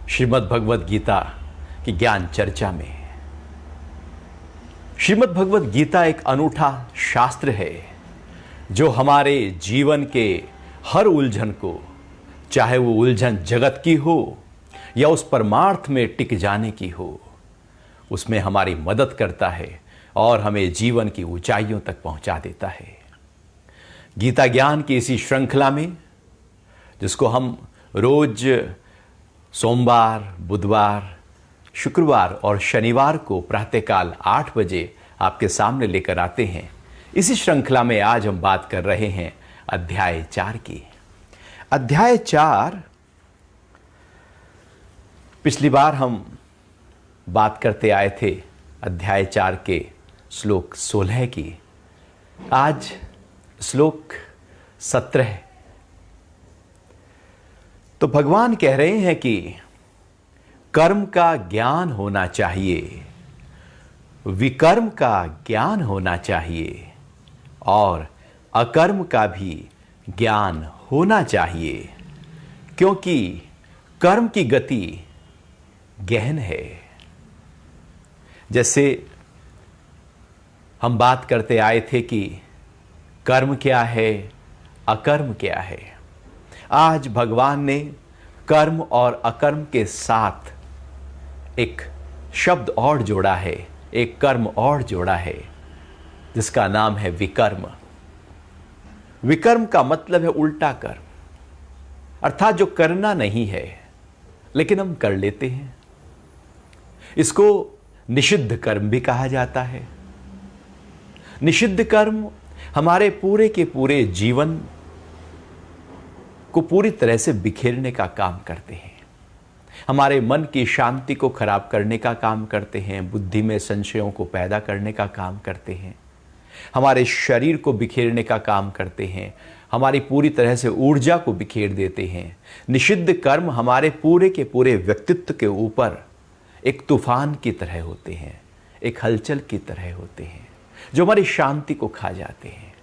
श्रीमद् भगवद गीता की ज्ञान चर्चा में। श्रीमद् भगवद गीता एक अनूठा शास्त्र है जो हमारे जीवन के हर उलझन को, चाहे वो उलझन जगत की हो या उस परमार्थ में टिक जाने की हो, उसमें हमारी मदद करता है और हमें जीवन की ऊंचाइयों तक पहुंचा देता है। गीता ज्ञान की इसी श्रृंखला में, जिसको हम रोज सोमवार, बुधवार, शुक्रवार और शनिवार को प्रातःकाल 8 बजे आपके सामने लेकर आते हैं, इसी श्रृंखला में आज हम बात कर रहे हैं अध्याय 4 की। अध्याय 4, पिछली बार हम बात करते आए थे अध्याय 4 के श्लोक 16 की। आज श्लोक 17। तो भगवान कह रहे हैं कि कर्म का ज्ञान होना चाहिए, विकर्म का ज्ञान होना चाहिए और अकर्म का भी ज्ञान होना चाहिए, क्योंकि कर्म की गति गहन है। जैसे हम बात करते आए थे कि कर्म क्या है, अकर्म क्या है। आज भगवान ने कर्म और अकर्म के साथ एक शब्द और जोड़ा है, एक कर्म और जोड़ा है, जिसका नाम है विकर्म। विकर्म का मतलब है उल्टा कर्म, अर्थात जो करना नहीं है लेकिन हम कर लेते हैं। इसको निषिद्ध कर्म भी कहा जाता है। निषिद्ध कर्म हमारे पूरे के पूरे जीवन को पूरी तरह से बिखेरने का काम करते हैं, हमारे मन की शांति को खराब करने का काम करते हैं, बुद्धि में संशयों को पैदा करने का काम करते हैं, हमारे शरीर को बिखेरने का काम करते हैं, हमारी पूरी तरह से ऊर्जा को बिखेर देते हैं। निषिद्ध कर्म हमारे पूरे के पूरे व्यक्तित्व के ऊपर एक तूफान की तरह होते हैं, एक हलचल की तरह होते हैं, जो हमारी शांति को खा जाते हैं।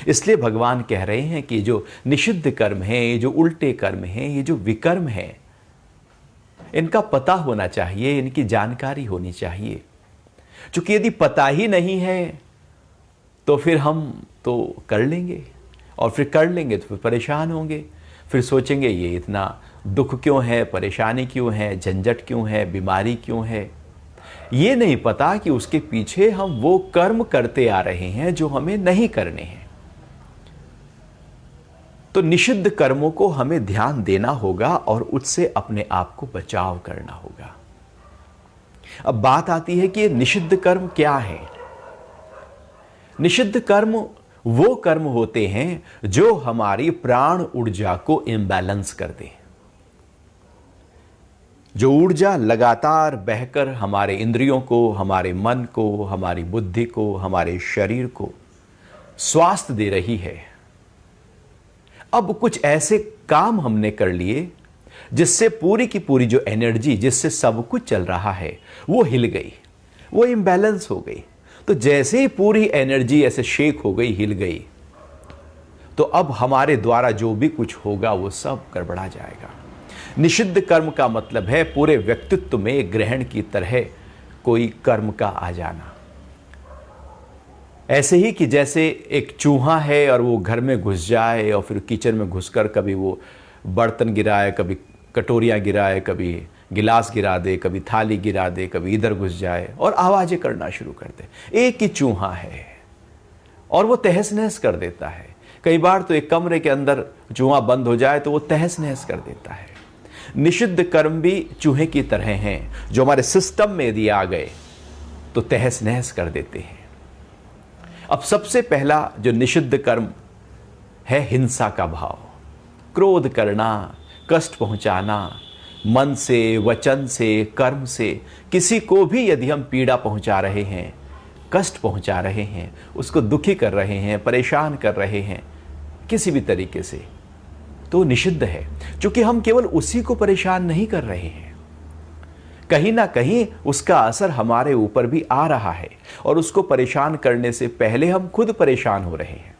इसलिए भगवान कह रहे हैं कि जो निषिद्ध कर्म है, ये जो उल्टे कर्म हैं, ये जो विकर्म है, इनका पता होना चाहिए, इनकी जानकारी होनी चाहिए। क्योंकि यदि पता ही नहीं है तो फिर हम तो कर लेंगे, और फिर कर लेंगे तो फिर परेशान होंगे, फिर सोचेंगे ये इतना दुख क्यों है, परेशानी क्यों है, झंझट क्यों है, बीमारी क्यों है। ये नहीं पता कि उसके पीछे हम वो कर्म करते आ रहे हैं जो हमें नहीं करने हैं। तो निषिद्ध कर्मों को हमें ध्यान देना होगा और उससे अपने आप को बचाव करना होगा। अब बात आती है कि ये निषिद्ध कर्म क्या है। निषिद्ध कर्म वो कर्म होते हैं जो हमारी प्राण ऊर्जा को इम्बैलेंस कर दे, जो ऊर्जा लगातार बहकर हमारे इंद्रियों को, हमारे मन को, हमारी बुद्धि को, हमारे शरीर को स्वास्थ्य दे रही है। अब कुछ ऐसे काम हमने कर लिए जिससे पूरी की पूरी जो एनर्जी, जिससे सब कुछ चल रहा है, वो हिल गई, वो इम्बैलेंस हो गई। तो जैसे ही पूरी एनर्जी ऐसे शेक हो गई, हिल गई, तो अब हमारे द्वारा जो भी कुछ होगा वो सब गड़बड़ा जाएगा। निषिद्ध कर्म का मतलब है पूरे व्यक्तित्व में ग्रहण की तरह कोई कर्म का आ जाना। ऐसे ही कि जैसे एक चूहा है और वो घर में घुस जाए और फिर किचन में घुसकर कभी वो बर्तन गिराए, कभी कटोरियाँ गिराए, कभी गिलास गिरा दे, कभी थाली गिरा दे, कभी इधर घुस जाए और आवाज़ें करना शुरू कर दे। एक ही चूहा है और वो तहस नहस कर देता है। कई बार तो एक कमरे के अंदर चूहा बंद हो जाए तो वो तहस नहस कर देता है। निषिद्ध कर्म भी चूहे की तरह हैं, जो हमारे सिस्टम में यदि आ गए तो तहस नहस कर देते हैं। अब सबसे पहला जो निषिद्ध कर्म है, हिंसा का भाव, क्रोध करना, कष्ट पहुंचाना, मन से, वचन से, कर्म से किसी को भी यदि हम पीड़ा पहुंचा रहे हैं, कष्ट पहुंचा रहे हैं, उसको दुखी कर रहे हैं, परेशान कर रहे हैं किसी भी तरीके से, तो निषिद्ध है। क्योंकि हम केवल उसी को परेशान नहीं कर रहे हैं, कहीं ना कहीं उसका असर हमारे ऊपर भी आ रहा है और उसको परेशान करने से पहले हम खुद परेशान हो रहे हैं।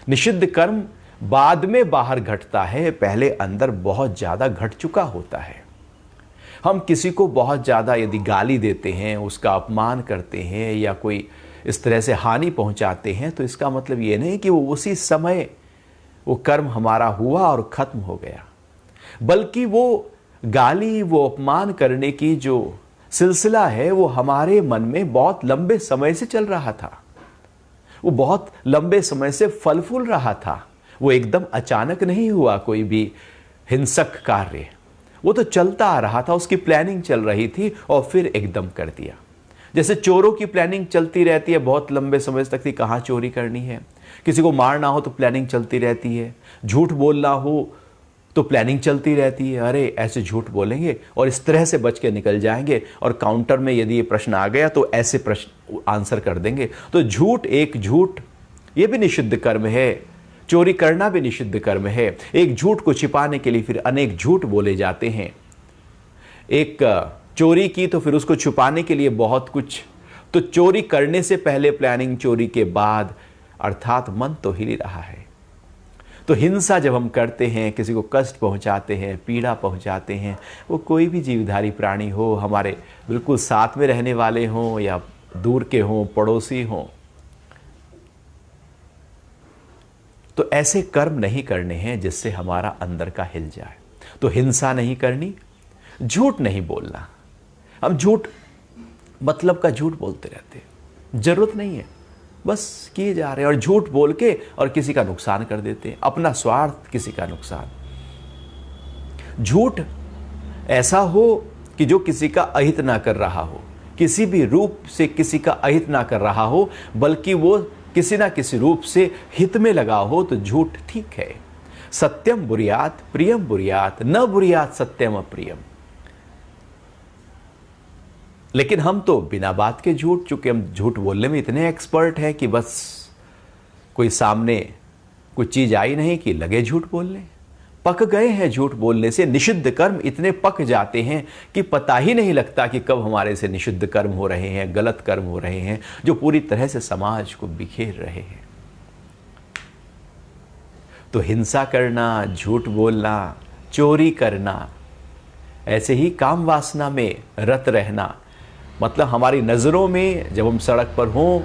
निषिद्ध कर्म बाद में बाहर घटता है, पहले अंदर बहुत ज्यादा घट चुका होता है। हम किसी को बहुत ज़्यादा यदि गाली देते हैं, उसका अपमान करते हैं या कोई इस तरह से हानि पहुंचाते हैं, तो इसका मतलब ये नहीं कि वो उसी समय वो कर्म हमारा हुआ और ख़त्म हो गया, बल्कि वो गाली, वो अपमान करने की जो सिलसिला है वो हमारे मन में बहुत लंबे समय से चल रहा था। वो बहुत लंबे समय से फल फूल रहा था। वो एकदम अचानक नहीं हुआ कोई भी हिंसक कार्य, वो तो चलता आ रहा था, उसकी प्लानिंग चल रही थी और फिर एकदम कर दिया। जैसे चोरों की प्लानिंग चलती रहती है बहुत लंबे समय तक कि कहाँ चोरी करनी है, किसी को मारना हो तो प्लानिंग चलती रहती है, झूठ बोलना हो तो प्लानिंग चलती रहती है, अरे ऐसे झूठ बोलेंगे और इस तरह से बच के निकल जाएंगे और काउंटर में यदि ये प्रश्न आ गया तो ऐसे प्रश्न आंसर कर देंगे। तो झूठ, एक झूठ ये भी निषिद्ध कर्म है, चोरी करना भी निषिद्ध कर्म है। एक झूठ को छिपाने के लिए फिर अनेक झूठ बोले जाते हैं। एक चोरी की तो फिर उसको छुपाने के लिए बहुत कुछ। तो चोरी करने से पहले प्लानिंग, चोरी के बाद, अर्थात मन तो हिल ही रहा है। तो हिंसा जब हम करते हैं, किसी को कष्ट पहुंचाते हैं, पीड़ा पहुंचाते हैं, वो कोई भी जीवधारी प्राणी हो, हमारे बिल्कुल साथ में रहने वाले हों या दूर के हों, पड़ोसी हों, तो ऐसे कर्म नहीं करने हैं जिससे हमारा अंदर का हिल जाए। तो हिंसा नहीं करनी, झूठ नहीं बोलना। हम झूठ मतलब का झूठ बोलते रहते हैं, जरूरत नहीं है, बस किए जा रहे हैं और झूठ बोल के और किसी का नुकसान कर देते हैं, अपना स्वार्थ, किसी का नुकसान। झूठ ऐसा हो कि जो किसी का अहित ना कर रहा हो, किसी भी रूप से किसी का अहित ना कर रहा हो, बल्कि वो किसी ना किसी रूप से हित में लगा हो, तो झूठ ठीक है। सत्यम बुरियात प्रियम बुरियात, न बुरियात सत्यम अप्रियम। लेकिन हम तो बिना बात के झूठ, चूंकि हम झूठ बोलने में इतने एक्सपर्ट हैं कि बस कोई सामने कोई चीज आई नहीं कि लगे झूठ बोलने, पक गए हैं झूठ बोलने से। निषिद्ध कर्म इतने पक जाते हैं कि पता ही नहीं लगता कि कब हमारे से निषिद्ध कर्म हो रहे हैं, गलत कर्म हो रहे हैं, जो पूरी तरह से समाज को बिखेर रहे हैं। तो हिंसा करना, झूठ बोलना, चोरी करना, ऐसे ही काम वासना में रत रहना, मतलब हमारी नज़रों में जब हम सड़क पर हों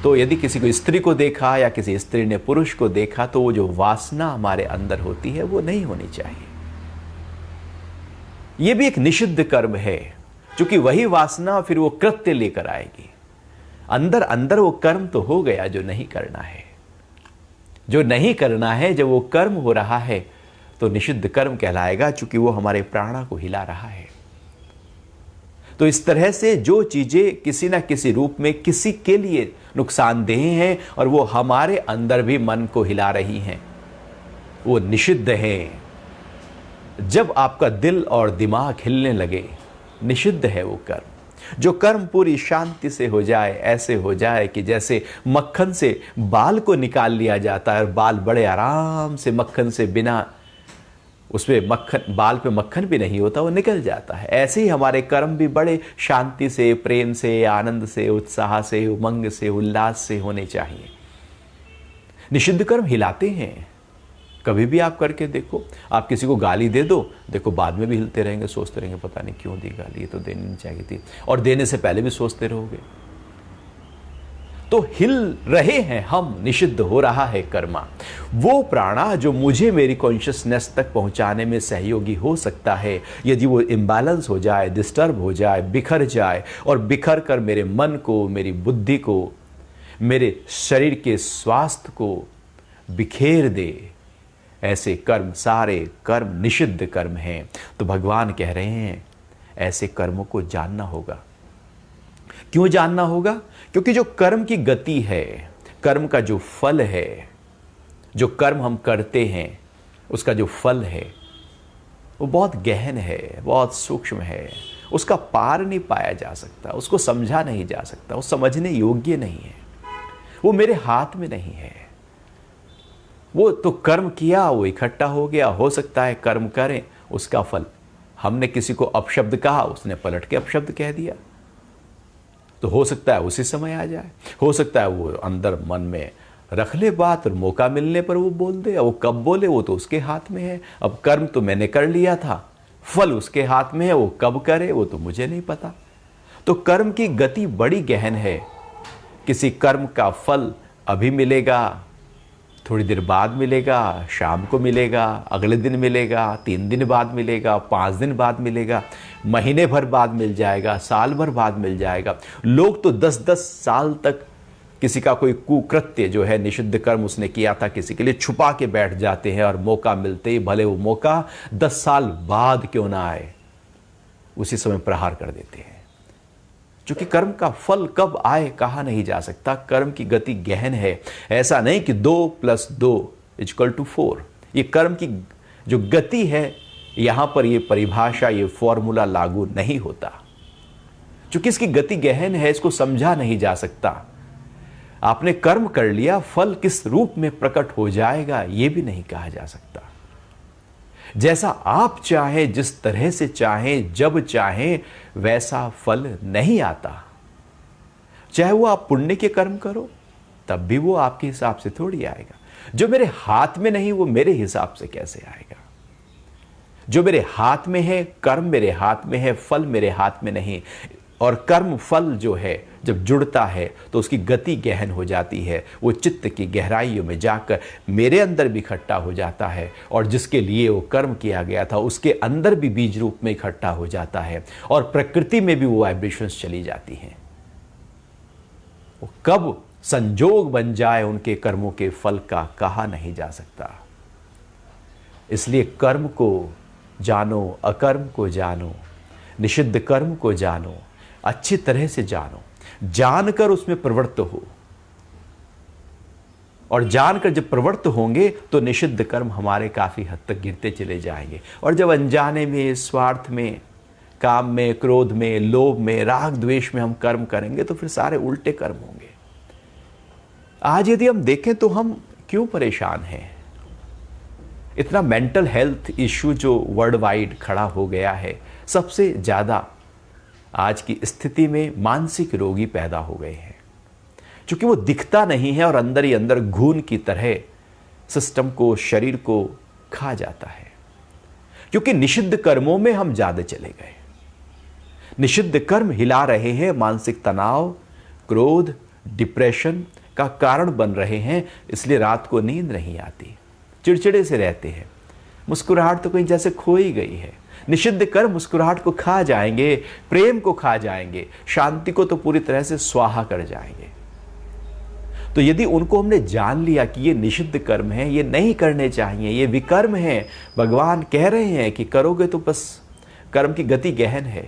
तो यदि किसी को स्त्री को देखा या किसी स्त्री ने पुरुष को देखा, तो वो जो वासना हमारे अंदर होती है वो नहीं होनी चाहिए। ये भी एक निषिद्ध कर्म है, क्योंकि वही वासना फिर वो कृत्य लेकर आएगी। अंदर अंदर वो कर्म तो हो गया जो नहीं करना है। जो नहीं करना है, जब वो कर्म हो रहा है तो निषिद्ध कर्म कहलाएगा, क्योंकि वो हमारे प्राणा को हिला रहा है। तो इस तरह से जो चीजें किसी ना किसी रूप में किसी के लिए नुकसानदेह हैं और वो हमारे अंदर भी मन को हिला रही हैं, वो निषिद्ध है। जब आपका दिल और दिमाग हिलने लगे, निषिद्ध है वो कर्म। जो कर्म पूरी शांति से हो जाए, ऐसे हो जाए कि जैसे मक्खन से बाल को निकाल लिया जाता है और बाल बड़े आराम से मक्खन से, बिना उसमें मक्खन, बाल पे मक्खन भी नहीं होता, वो निकल जाता है। ऐसे ही हमारे कर्म भी बड़े शांति से, प्रेम से, आनंद से, उत्साह से, उमंग से, उल्लास से होने चाहिए। निषिद्ध कर्म हिलाते हैं। कभी भी आप करके देखो, आप किसी को गाली दे दो, देखो बाद में भी हिलते रहेंगे, सोचते रहेंगे पता नहीं क्यों दी गाली, ये तो देनी नहीं चाहिए थी, और देने से पहले भी सोचते रहोगे। तो हिल रहे हैं हम, निषिद्ध हो रहा है कर्मा। वो प्राणा जो मुझे मेरी कॉन्शियसनेस तक पहुंचाने में सहयोगी हो सकता है, यदि वो इम्बैलेंस हो जाए, डिस्टर्ब हो जाए, बिखर जाए और बिखर कर मेरे मन को, मेरी बुद्धि को, मेरे शरीर के स्वास्थ्य को बिखेर दे, ऐसे कर्म, सारे कर्म निषिद्ध कर्म हैं। तो भगवान कह रहे हैं ऐसे कर्मों को जानना होगा। क्यों जानना होगा? क्योंकि जो कर्म की गति है, कर्म का जो फल है, जो कर्म हम करते हैं उसका जो फल है वो बहुत गहन है, बहुत सूक्ष्म है, उसका पार नहीं पाया जा सकता, उसको समझा नहीं जा सकता, वो समझने योग्य नहीं है, वो मेरे हाथ में नहीं है। वो तो कर्म किया, वो इकट्ठा हो गया। हो सकता है कर्म करें, उसका फल, हमने किसी को अपशब्द कहा, उसने पलट के अपशब्द कह दिया, तो हो सकता है उसी समय आ जाए। हो सकता है वो अंदर मन में रख ले बात और मौका मिलने पर वो बोल दे। वो कब बोले वो तो उसके हाथ में है। अब कर्म तो मैंने कर लिया था, फल उसके हाथ में है, वो कब करे वो तो मुझे नहीं पता। तो कर्म की गति बड़ी गहन है। किसी कर्म का फल अभी मिलेगा, थोड़ी देर बाद मिलेगा, शाम को मिलेगा, अगले दिन मिलेगा, 3 दिन बाद मिलेगा, 5 दिन बाद मिलेगा, महीने भर बाद मिल जाएगा, साल भर बाद मिल जाएगा। लोग तो 10-10 साल तक किसी का कोई कुकृत्य जो है, निषिद्ध कर्म उसने किया था, किसी के लिए छुपा के बैठ जाते हैं और मौका मिलते ही, भले वो मौका 10 साल बाद क्यों ना आए, उसी समय प्रहार कर देते हैं। क्योंकि कर्म का फल कब आए कहा नहीं जा सकता। कर्म की गति गहन है। ऐसा नहीं कि 2 + 2 = 4। ये कर्म की जो गति है, यहां पर ये परिभाषा, ये फॉर्मूला लागू नहीं होता। क्योंकि इसकी गति गहन है, इसको समझा नहीं जा सकता। आपने कर्म कर लिया, फल किस रूप में प्रकट हो जाएगा यह भी नहीं कहा जा सकता। जैसा आप चाहें, जिस तरह से चाहें, जब चाहें, वैसा फल नहीं आता। चाहे वो आप पुण्य के कर्म करो, तब भी वो आपके हिसाब से थोड़ी आएगा। जो मेरे हाथ में नहीं, वो मेरे हिसाब से कैसे आएगा? जो मेरे हाथ में है, कर्म मेरे हाथ में है, फल मेरे हाथ में नहीं। और कर्म फल जो है, जब जुड़ता है तो उसकी गति गहन हो जाती है। वो चित्त की गहराइयों में जाकर मेरे अंदर भी इकट्ठा हो जाता है, और जिसके लिए वो कर्म किया गया था उसके अंदर भी बीज रूप में इकट्ठा हो जाता है, और प्रकृति में भी वो वाइब्रेशंस चली जाती हैं। वो कब संजोग बन जाए उनके कर्मों के फल का कहा नहीं जा सकता। इसलिए कर्म को जानो, अकर्म को जानो, निषिद्ध कर्म को जानो, अच्छी तरह से जानो, जानकर उसमें प्रवृत्त हो। और जानकर जब प्रवृत्त होंगे तो निषिद्ध कर्म हमारे काफी हद तक गिरते चले जाएंगे। और जब अनजाने में, स्वार्थ में, काम में, क्रोध में, लोभ में, राग द्वेष में हम कर्म करेंगे तो फिर सारे उल्टे कर्म होंगे। आज यदि हम देखें तो हम क्यों परेशान हैं? इतना मेंटल हेल्थ इश्यू जो वर्ल्ड वाइड खड़ा हो गया है, सबसे ज्यादा आज की स्थिति में मानसिक रोगी पैदा हो गए हैं। क्योंकि वो दिखता नहीं है और अंदर ही अंदर घून की तरह सिस्टम को, शरीर को खा जाता है। क्योंकि निषिद्ध कर्मों में हम ज्यादा चले गए। निषिद्ध कर्म हिला रहे हैं, मानसिक तनाव, क्रोध, डिप्रेशन का कारण बन रहे हैं। इसलिए रात को नींद नहीं आती, चिड़चिड़े से रहते हैं, मुस्कुराहट तो कहीं जैसे खो ही गई है। निषिद्ध कर्म मुस्कुराहट को खा जाएंगे, प्रेम को खा जाएंगे, शांति को तो पूरी तरह से स्वाहा कर जाएंगे। तो यदि उनको हमने जान लिया कि ये निषिद्ध कर्म है, ये नहीं करने चाहिए, ये विकर्म है, भगवान कह रहे हैं कि करोगे तो बस कर्म की गति गहन है।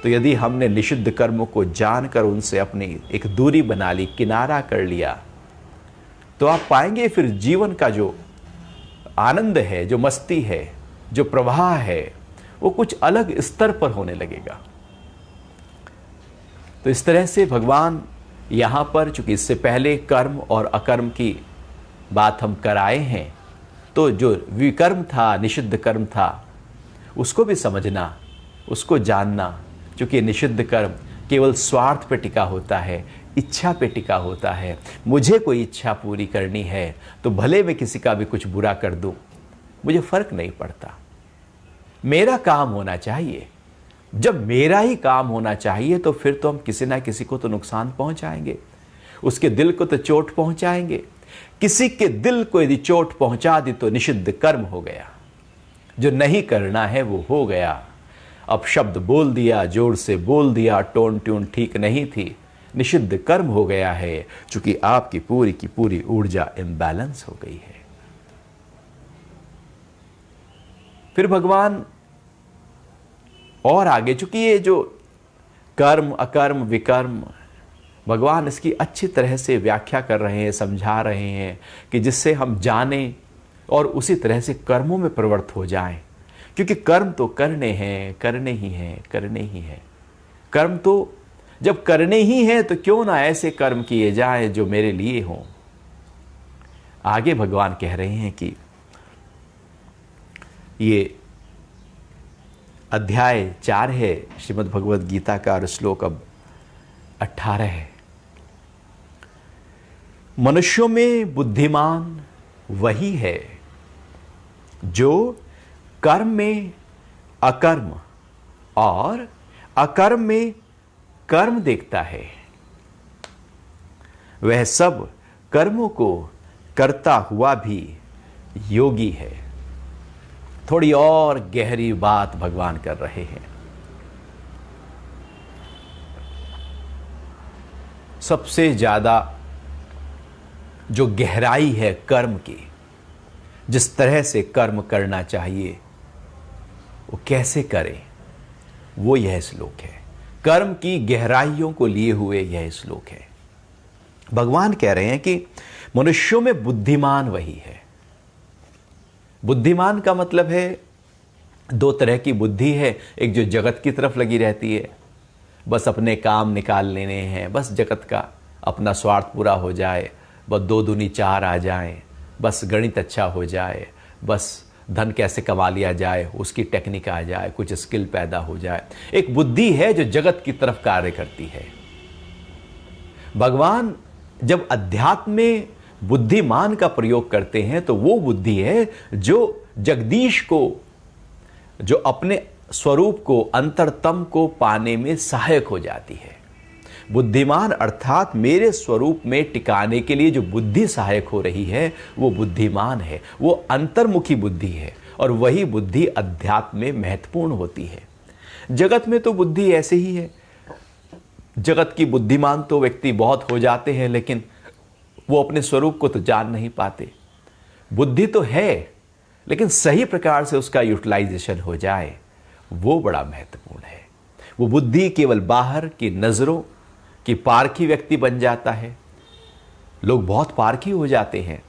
तो यदि हमने निषिद्ध कर्मों को जानकर उनसे अपनी एक दूरी बना ली, किनारा कर लिया, तो आप पाएंगे फिर जीवन का जो आनंद है, जो मस्ती है, जो प्रवाह है, वो कुछ अलग स्तर पर होने लगेगा। तो इस तरह से भगवान यहां पर, चूंकि इससे पहले कर्म और अकर्म की बात हम कराए हैं, तो जो विकर्म था, निषिद्ध कर्म था, उसको भी समझना, उसको जानना। क्योंकि निषिद्ध कर्म केवल स्वार्थ पे टिका होता है, इच्छा पे टिका होता है। मुझे कोई इच्छा पूरी करनी है तो भले मैं किसी का भी कुछ बुरा कर दूं, मुझे फर्क नहीं पड़ता, मेरा काम होना चाहिए। जब मेरा ही काम होना चाहिए तो फिर तो हम किसी ना किसी को तो नुकसान पहुंचाएंगे, उसके दिल को तो चोट पहुंचाएंगे। किसी के दिल को यदि चोट पहुंचा दी तो निषिद्ध कर्म हो गया। जो नहीं करना है वो हो गया। अब शब्द बोल दिया, जोर से बोल दिया, टोन ट्यून ठीक नहीं थी, निषिद्ध कर्म हो गया है। चूंकि आपकी पूरी की पूरी ऊर्जा इम्बैलेंस हो गई है। फिर भगवान और आगे, चूंकि ये जो कर्म, अकर्म, विकर्म, भगवान इसकी अच्छी तरह से व्याख्या कर रहे हैं, समझा रहे हैं कि जिससे हम जानें और उसी तरह से कर्मों में प्रवृत्त हो जाएं। क्योंकि कर्म तो करने हैं, करने ही हैं, करने ही हैं। कर्म तो जब करने ही हैं तो क्यों ना ऐसे कर्म किए जाएं जो मेरे लिए हों। आगे भगवान कह रहे हैं कि ये अध्याय 4 है श्रीमद् भगवद गीता का, और श्लोक अब 18 है। मनुष्यों में बुद्धिमान वही है जो कर्म में अकर्म और अकर्म में कर्म देखता है, वह सब कर्मों को करता हुआ भी योगी है। थोड़ी और गहरी बात भगवान कर रहे हैं। सबसे ज्यादा जो गहराई है कर्म की, जिस तरह से कर्म करना चाहिए वो कैसे करें, वो यह श्लोक है। कर्म की गहराइयों को लिए हुए यह श्लोक है। भगवान कह रहे हैं कि मनुष्यों में बुद्धिमान वही है। बुद्धिमान का मतलब है दो तरह की बुद्धि है। एक जो जगत की तरफ लगी रहती है, बस अपने काम निकाल लेने हैं, बस जगत का अपना स्वार्थ पूरा हो जाए, बस 2 दूनी 4 आ जाए, बस गणित अच्छा हो जाए, बस धन कैसे कमा लिया जाए, उसकी टेक्निक आ जाए, कुछ स्किल पैदा हो जाए। एक बुद्धि है जो जगत की तरफ कार्य करती है। भगवान जब अध्यात्म में बुद्धिमान का प्रयोग करते हैं तो वो बुद्धि है जो जगदीश को, जो अपने स्वरूप को, अंतरतम को पाने में सहायक हो जाती है। बुद्धिमान अर्थात मेरे स्वरूप में टिकाने के लिए जो बुद्धि सहायक हो रही है वो बुद्धिमान है, वो अंतर्मुखी बुद्धि है। और वही बुद्धि अध्यात्म में महत्वपूर्ण होती है। जगत में तो बुद्धि ऐसे ही है। जगत की बुद्धिमान तो व्यक्ति बहुत हो जाते हैं, लेकिन वो अपने स्वरूप को तो जान नहीं पाते। बुद्धि तो है, लेकिन सही प्रकार से उसका यूटिलाइजेशन हो जाए वो बड़ा महत्वपूर्ण है। वो बुद्धि केवल बाहर की नजरों की पारखी व्यक्ति बन जाता है। लोग बहुत पारखी हो जाते हैं।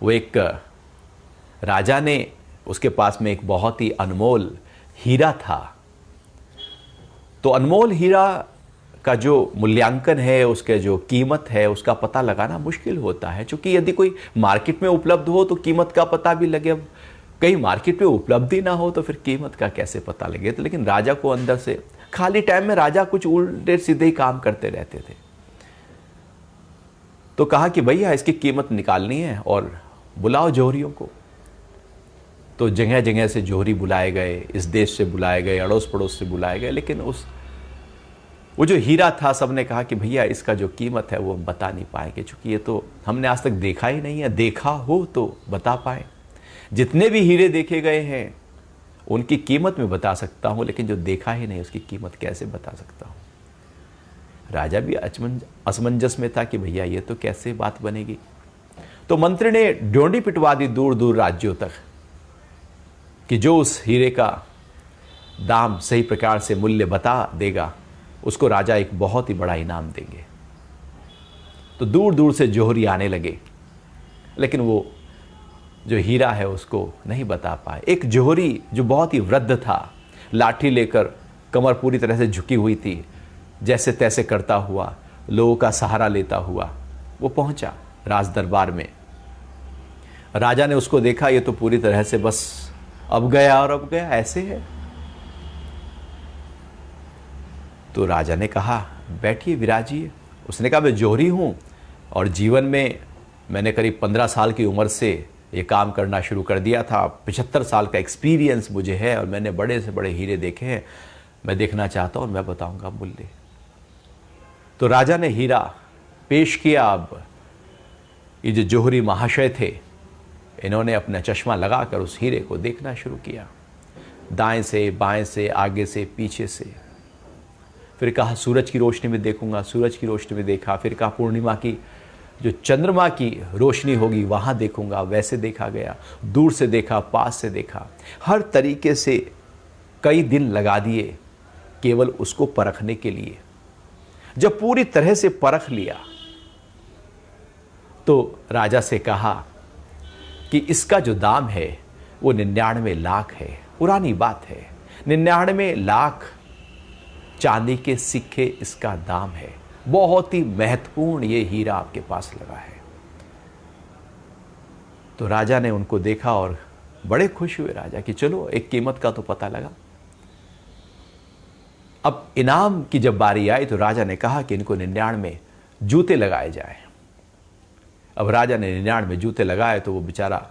वो एक राजा ने, उसके पास में एक बहुत ही अनमोल हीरा था। तो अनमोल हीरा का जो मूल्यांकन है, उसके जो कीमत है, उसका पता लगाना मुश्किल होता है। क्योंकि यदि कोई मार्केट में उपलब्ध हो तो कीमत का पता भी लगे। अब कहीं मार्केट में उपलब्ध ही ना हो तो फिर कीमत का कैसे पता लगे। तो लेकिन राजा को अंदर से, खाली टाइम में राजा कुछ उल्टे सीधे ही काम करते रहते थे। तो कहा कि भैया इसकी कीमत निकालनी है और बुलाओ जोहरियों को। तो जगह जगह से जोहरी बुलाए गए, इस देश से बुलाए गए, अड़ोस पड़ोस से बुलाए गए। लेकिन वो जो हीरा था, सबने कहा कि भैया इसका जो कीमत है वो हम बता नहीं पाएंगे, क्योंकि ये तो हमने आज तक देखा ही नहीं है। देखा हो तो बता पाए। जितने भी हीरे देखे गए हैं उनकी कीमत मैं बता सकता हूं, लेकिन जो देखा ही नहीं उसकी कीमत कैसे बता सकता हूं। राजा भी असमंजस में था कि भैया ये तो कैसे बात बनेगी। तो मंत्री ने डोंडी पिटवा दी दूर दूर राज्यों तक कि जो उस हीरे का दाम सही प्रकार से मूल्य बता देगा उसको राजा एक बहुत ही बड़ा इनाम देंगे। तो दूर दूर से जोहरी आने लगे, लेकिन वो जो हीरा है उसको नहीं बता पाए। एक जोहरी जो बहुत ही वृद्ध था, लाठी लेकर, कमर पूरी तरह से झुकी हुई थी, जैसे तैसे करता हुआ, लोगों का सहारा लेता हुआ वो पहुंचा राज दरबार में। राजा ने उसको देखा, ये तो पूरी तरह से बस अब गया और अब गया ऐसे है। तो राजा ने कहा बैठिए, विराजिए। उसने कहा मैं जोहरी हूं और जीवन में मैंने करीब 15 साल की उम्र से ये काम करना शुरू कर दिया था। 75 साल का एक्सपीरियंस मुझे है और मैंने बड़े से बड़े हीरे देखे हैं। मैं देखना चाहता हूं और मैं बताऊंगा मूल्य। तो राजा ने हीरा पेश किया। अब ये जो जोहरी महाशय थे, इन्होंने अपना चश्मा लगाकर उस हीरे को देखना शुरू किया, दाएं से बाएं से, आगे से पीछे से। फिर कहा सूरज की रोशनी में देखूंगा, सूरज की रोशनी में देखा। फिर कहा पूर्णिमा की जो चंद्रमा की रोशनी होगी वहां देखूंगा, वैसे देखा गया। दूर से देखा, पास से देखा, हर तरीके से कई दिन लगा दिए केवल उसको परखने के लिए। जब पूरी तरह से परख लिया तो राजा से कहा कि इसका जो दाम है वो 99 लाख है। पुरानी बात है, 99 लाख चांदी के सिक्के इसका दाम है। बहुत ही महत्वपूर्ण ये हीरा आपके पास लगा है। तो राजा ने उनको देखा और बड़े खुश हुए राजा कि चलो एक कीमत का तो पता लगा। अब इनाम की जब बारी आई तो राजा ने कहा कि इनको 99 जूते लगाए जाए। अब राजा ने 99 जूते लगाए तो वो बेचारा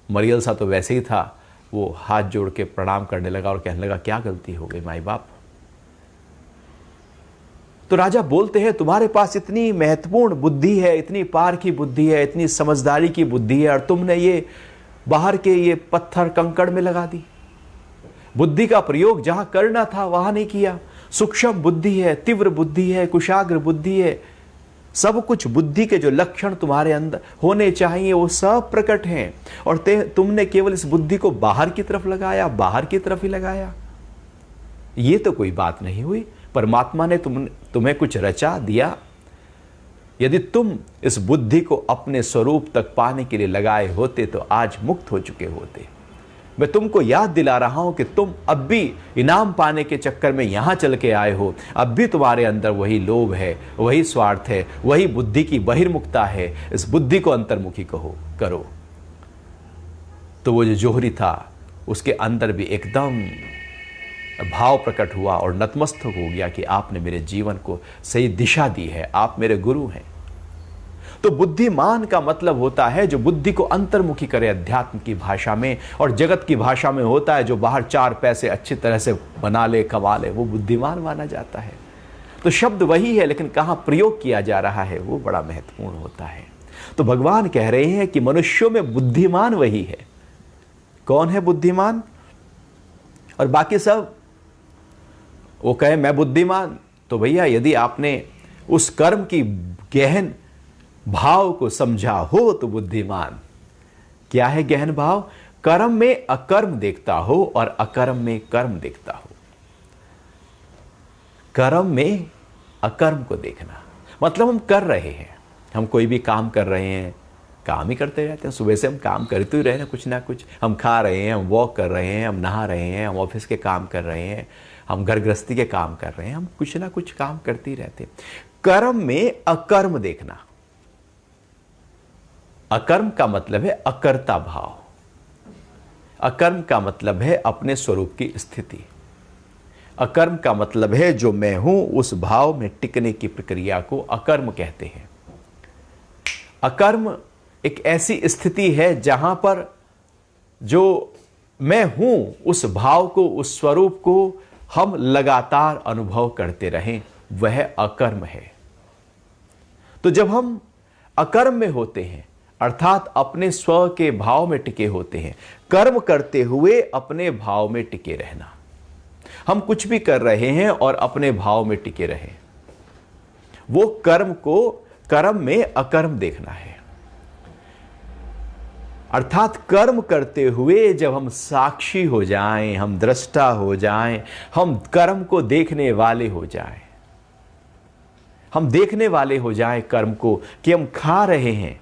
मरियल सा तो वैसे ही था, वो हाथ जोड़ के प्रणाम करने लगा और कहने लगा, क्या गलती हो गई माई बाप? तो राजा बोलते हैं, तुम्हारे पास इतनी महत्वपूर्ण बुद्धि है, इतनी पार की बुद्धि है, इतनी समझदारी की बुद्धि है, और तुमने ये बाहर के ये पत्थर कंकड़ में लगा दी। बुद्धि का प्रयोग जहां करना था वहां नहीं किया। सूक्ष्म बुद्धि है, तीव्र बुद्धि है, कुशाग्र बुद्धि है, सब कुछ बुद्धि के जो लक्षण तुम्हारे अंदर होने चाहिए वो सब प्रकट हैं, और तुमने केवल इस बुद्धि को बाहर की तरफ लगाया, बाहर की तरफ ही लगाया। ये तो कोई बात नहीं हुई। परमात्मा ने तुम्हें कुछ रचा दिया। यदि तुम इस बुद्धि को अपने स्वरूप तक पाने के लिए लगाए होते तो आज मुक्त हो चुके होते। मैं तुमको याद दिला रहा हूं कि तुम अब भी इनाम पाने के चक्कर में यहां चल के आए हो। अब भी तुम्हारे अंदर वही लोभ है, वही स्वार्थ है, वही बुद्धि की बहिर्मुखता है। इस बुद्धि को अंतर्मुखी करो। तो वो जो जोहरी था उसके अंदर भी एकदम भाव प्रकट हुआ और नतमस्तक हो गया कि आपने मेरे जीवन को सही दिशा दी है, आप मेरे गुरु हैं। तो बुद्धिमान का मतलब होता है जो बुद्धि को अंतर्मुखी करे अध्यात्म की भाषा में, और जगत की भाषा में होता है जो बाहर चार पैसे अच्छी तरह से बना ले, कमा ले, वो बुद्धिमान माना जाता है। तो शब्द वही है, लेकिन कहां प्रयोग किया जा रहा है वो बड़ा महत्वपूर्ण होता है। तो भगवान कह रहे हैं कि मनुष्यों में बुद्धिमान वही है। कौन है बुद्धिमान? और बाकी सब वो कहे मैं बुद्धिमान, तो भैया यदि आपने उस कर्म की गहन भाव को समझा हो तो बुद्धिमान। क्या है गहन भाव? कर्म में अकर्म देखता हो और अकर्म में कर्म देखता हो। कर्म में अकर्म को देखना मतलब हम कर रहे हैं, हम कोई भी काम कर रहे हैं, काम ही करते रहते हैं। सुबह से हम काम करते ही रहे हैं, कुछ ना कुछ। हम खा रहे हैं, हम वॉक कर रहे हैं, हम नहा रहे हैं, हम ऑफिस के काम कर रहे हैं, हम घर गृहस्थी के काम कर रहे हैं, हम कुछ ना कुछ काम करते ही रहते हैं। कर्म में अकर्म देखना। अकर्म का मतलब है अकर्ता भाव। अकर्म का मतलब है अपने स्वरूप की स्थिति। अकर्म का मतलब है जो मैं हूं उस भाव में टिकने की प्रक्रिया को अकर्म कहते हैं। अकर्म एक ऐसी स्थिति है जहां पर जो मैं हूं उस भाव को, उस स्वरूप को हम लगातार अनुभव करते रहें, वह अकर्म है। तो जब हम अकर्म में होते हैं अर्थात अपने स्व के भाव में टिके होते हैं, कर्म करते हुए अपने भाव में टिके रहना। हम कुछ भी कर रहे हैं और अपने भाव में टिके रहें, वो कर्म को कर्म में अकर्म देखना है। अर्थात कर्म करते हुए जब हम साक्षी हो जाएं, हम दृष्टा हो जाएं, हम कर्म को देखने वाले हो जाएं, हम देखने वाले हो जाएं कर्म को, कि हम खा रहे हैं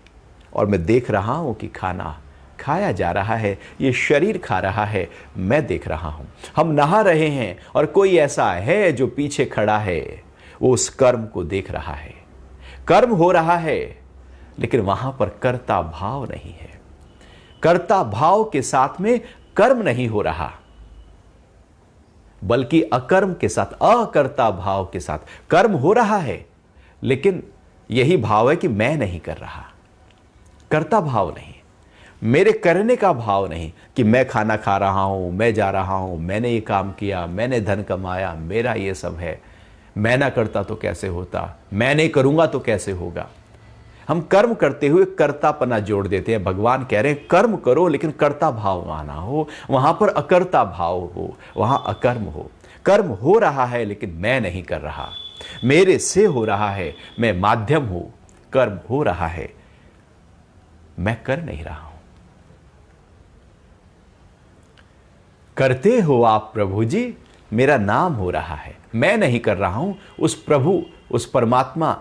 और मैं देख रहा हूं कि खाना खाया जा रहा है, ये शरीर खा रहा है, मैं देख रहा हूं। हम नहा रहे हैं और कोई ऐसा है जो पीछे खड़ा है, वो उस कर्म को देख रहा है। कर्म हो रहा है लेकिन वहां पर कर्ता भाव नहीं है। कर्ता भाव के साथ में कर्म नहीं हो रहा, बल्कि अकर्म के साथ, अकर्ता भाव के साथ कर्म हो रहा है, लेकिन यही भाव है कि मैं नहीं कर रहा। कर्ता भाव नहीं, मेरे करने का भाव नहीं कि मैं खाना खा रहा हूं, मैं जा रहा हूं, मैंने ये काम किया, मैंने धन कमाया, मेरा ये सब है, मैं ना करता तो कैसे होता, मैं नहीं करूंगा तो कैसे होगा। हम कर्म करते हुए कर्तापना जोड़ देते हैं। भगवान कह रहे हैं कर्म करो लेकिन कर्ता भाव आना हो, वहां पर अकर्ता भाव हो, वहां अकर्म हो। कर्म हो रहा है लेकिन मैं नहीं कर रहा, मेरे से हो रहा है, मैं माध्यम हूं। कर्म हो रहा है, मैं कर नहीं रहा हूं। करते हो आप प्रभु जी, मेरा नाम हो रहा है, मैं नहीं कर रहा हूं, उस प्रभु, उस परमात्मा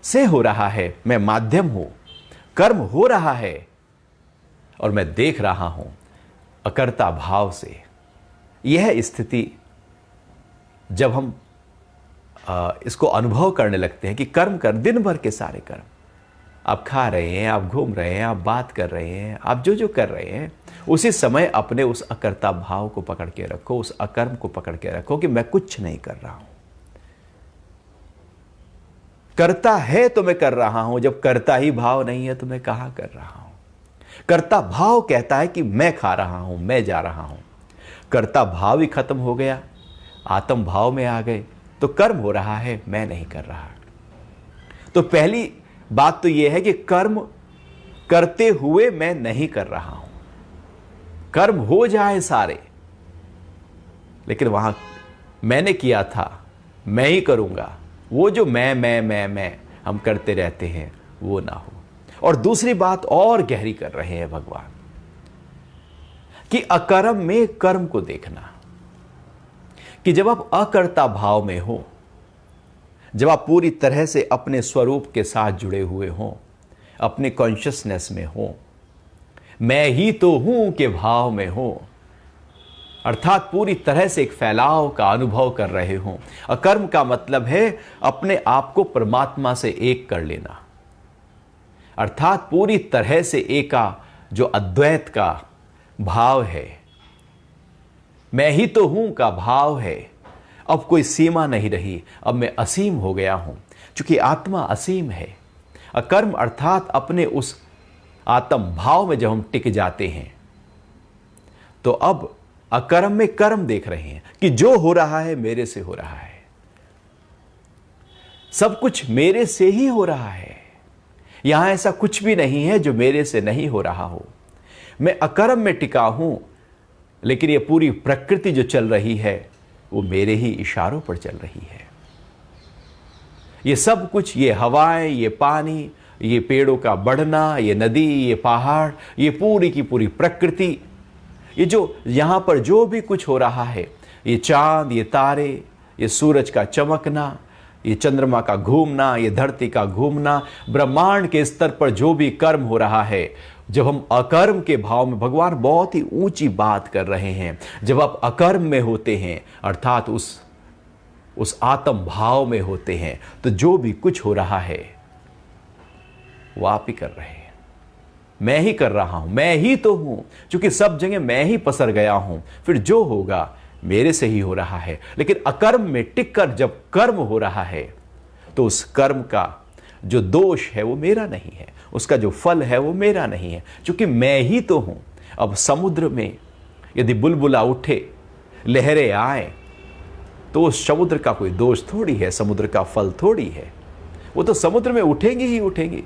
से हो रहा है, मैं माध्यम हूं। कर्म हो रहा है और मैं देख रहा हूं अकर्ता भाव से। यह स्थिति जब हम इसको अनुभव करने लगते हैं कि कर्म कर, दिन भर के सारे कर्म, आप खा रहे हैं, आप घूम रहे हैं, आप बात कर रहे हैं, आप जो जो कर रहे हैं, उसी समय अपने उस अकर्ता भाव को पकड़ के रखो, उस अकर्म को पकड़ के रखो कि मैं कुछ नहीं कर रहा हूं। करता है तो मैं कर रहा हूं, जब करता ही भाव नहीं है तो मैं कहां कर रहा हूं। कर्ता भाव कहता है कि मैं खा रहा हूं, मैं जा रहा हूं। कर्ता भाव ही खत्म हो गया, आत्म भाव में आ गए, तो कर्म हो रहा है, मैं नहीं कर रहा। तो पहली बात तो यह है कि कर्म करते हुए मैं नहीं कर रहा हूं। कर्म हो जाए सारे, लेकिन वहां मैंने किया था, मैं ही करूंगा, वो जो मैं हम करते रहते हैं वो ना हो। और दूसरी बात और गहरी कर रहे हैं भगवान कि अकर्म में कर्म को देखना, कि जब आप अकर्ता भाव में हो, जब आप पूरी तरह से अपने स्वरूप के साथ जुड़े हुए हो, अपने कॉन्शियसनेस में हो, मैं ही तो हूं के भाव में हो, अर्थात पूरी तरह से एक फैलाव का अनुभव कर रहे हो। अकर्म का मतलब है अपने आप को परमात्मा से एक कर लेना, अर्थात पूरी तरह से एका जो अद्वैत का भाव है, मैं ही तो हूं का भाव है। अब कोई सीमा नहीं रही, अब मैं असीम हो गया हूं, क्योंकि आत्मा असीम है। अकर्म अर्थात अपने उस आत्म भाव में जब हम टिक जाते हैं, तो अब अकर्म में कर्म देख रहे हैं कि जो हो रहा है मेरे से हो रहा है, सब कुछ मेरे से ही हो रहा है। यहां ऐसा कुछ भी नहीं है जो मेरे से नहीं हो रहा हो। मैं अकर्म में टिका हूं, लेकिन यह पूरी प्रकृति जो चल रही है वो मेरे ही इशारों पर चल रही है। ये सब कुछ, ये हवाएं, ये पानी, ये पेड़ों का बढ़ना, ये नदी, ये पहाड़, ये पूरी की पूरी प्रकृति, ये जो यहां पर जो भी कुछ हो रहा है, ये चांद, ये तारे, ये सूरज का चमकना, ये चंद्रमा का घूमना, ये धरती का घूमना, ब्रह्मांड के स्तर पर जो भी कर्म हो रहा है, जब हम अकर्म के भाव में, भगवान बहुत ही ऊंची बात कर रहे हैं, जब आप अकर्म में होते हैं, अर्थात उस आत्म भाव में होते हैं, तो जो भी कुछ हो रहा है वो आप ही कर रहे हैं। मैं ही कर रहा हूं, मैं ही तो हूं, क्योंकि सब जगह मैं ही पसर गया हूं, फिर जो होगा मेरे से ही हो रहा है। लेकिन अकर्म में टिककर जब कर्म हो रहा है, तो उस कर्म का जो दोष है वो मेरा नहीं है, उसका जो फल है वो मेरा नहीं है, क्योंकि मैं ही तो हूं। अब समुद्र में यदि बुलबुला उठे, लहरें आए, तो उस समुद्र का कोई दोष थोड़ी है, समुद्र का फल थोड़ी है, वो तो समुद्र में उठेंगी ही उठेंगी।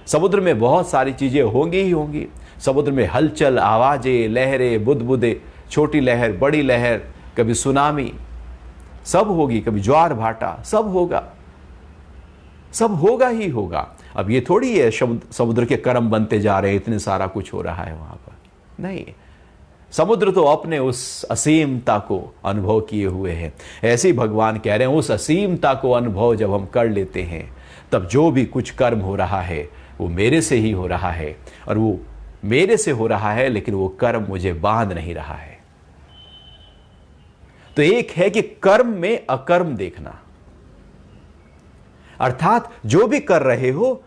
समुद्र में बहुत सारी चीजें होंगी ही होंगी, समुद्र में हलचल, आवाजें, लहरें, बुदबुदे, छोटी लहर, बड़ी लहर, कभी सुनामी, सब होगी, कभी ज्वार भाटा, सब होगा, सब होगा ही होगा। अब ये थोड़ी है समुद्र के कर्म बनते जा रहे हैं, इतने सारा कुछ हो रहा है वहां पर, नहीं। समुद्र तो अपने उस असीमता को अनुभव किए हुए हैं। ऐसे ही भगवान कह रहे हैं, उस असीमता को अनुभव जब हम कर लेते हैं, तब जो भी कुछ कर्म हो रहा है वो मेरे से ही हो रहा है, और वो मेरे से हो रहा है, लेकिन वो कर्म मुझे बांध नहीं रहा है। तो एक है कि कर्म में अकर्म देखना, अर्थात जो भी कर रहे हो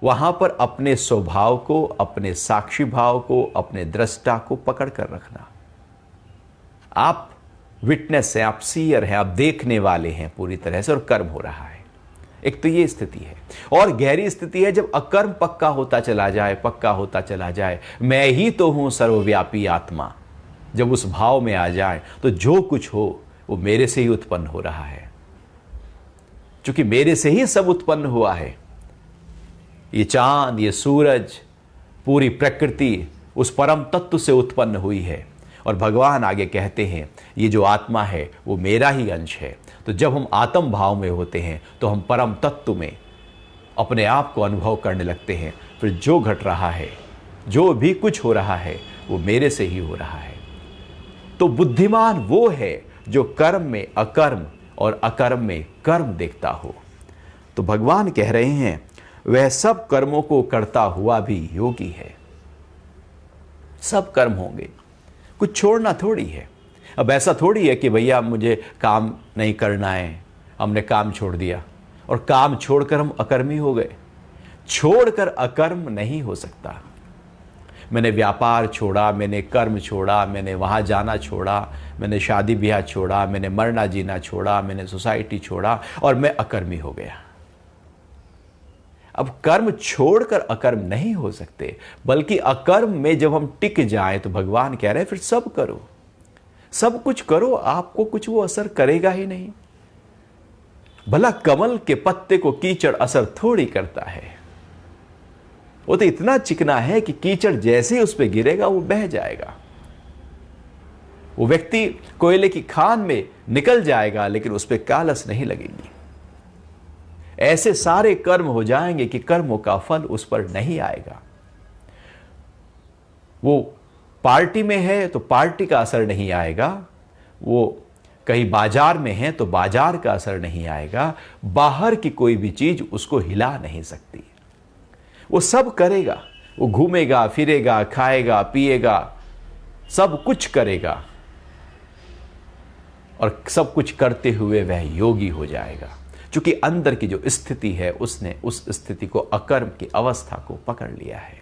वहां पर अपने स्वभाव को, अपने साक्षी भाव को, अपने दृष्टा को पकड़ कर रखना। आप विटनेस हैं, आप सीयर हैं, आप देखने वाले हैं पूरी तरह से, और कर्म हो रहा है। एक तो ये स्थिति है। और गहरी स्थिति है जब अकर्म पक्का होता चला जाए, पक्का होता चला जाए, मैं ही तो हूं सर्वव्यापी आत्मा, जब उस भाव में आ जाए, तो जो कुछ हो वो मेरे से ही उत्पन्न हो रहा है, क्योंकि मेरे से ही सब उत्पन्न हुआ है। ये चांद, ये सूरज, पूरी प्रकृति उस परम तत्व से उत्पन्न हुई है। और भगवान आगे कहते हैं, ये जो आत्मा है वो मेरा ही अंश है। तो जब हम आत्म भाव में होते हैं, तो हम परम तत्व में अपने आप को अनुभव करने लगते हैं। फिर जो घट रहा है, जो भी कुछ हो रहा है, वो मेरे से ही हो रहा है। तो बुद्धिमान वो है जो कर्म में अकर्म और अकर्म में कर्म देखता हो। तो भगवान कह रहे हैं, वह सब कर्मों को करता हुआ भी योगी है। सब कर्म होंगे, कुछ छोड़ना थोड़ी है। अब ऐसा थोड़ी है कि भैया मुझे काम नहीं करना है, हमने काम छोड़ दिया, और काम छोड़कर हम अकर्मी हो गए। छोड़कर अकर्म नहीं हो सकता। मैंने व्यापार छोड़ा, मैंने कर्म छोड़ा, मैंने वहां जाना छोड़ा, मैंने शादी ब्याह छोड़ा, मैंने मरना जीना छोड़ा, मैंने सोसाइटी छोड़ा, और मैं अकर्मी हो गया। अब कर्म छोड़कर अकर्म नहीं हो सकते, बल्कि अकर्म में जब हम टिक जाएं तो भगवान कह रहे हैं फिर सब करो, सब कुछ करो, आपको कुछ वो असर करेगा ही नहीं। भला कमल के पत्ते को कीचड़ असर थोड़ी करता है, वो तो इतना चिकना है कि कीचड़ जैसे ही उस पर गिरेगा वो बह जाएगा। वो व्यक्ति कोयले की खान में निकल जाएगा लेकिन उस पर कालस नहीं लगेगी। ऐसे सारे कर्म हो जाएंगे कि कर्मों का फल उस पर नहीं आएगा। वो पार्टी में है तो पार्टी का असर नहीं आएगा, वो कहीं बाजार में है तो बाजार का असर नहीं आएगा, बाहर की कोई भी चीज उसको हिला नहीं सकती। वो सब करेगा, वो घूमेगा फिरेगा, खाएगा पिएगा, सब कुछ करेगा, और सब कुछ करते हुए वह योगी हो जाएगा, क्योंकि अंदर की जो स्थिति है उसने उस स्थिति को, अकर्म की अवस्था को पकड़ लिया है।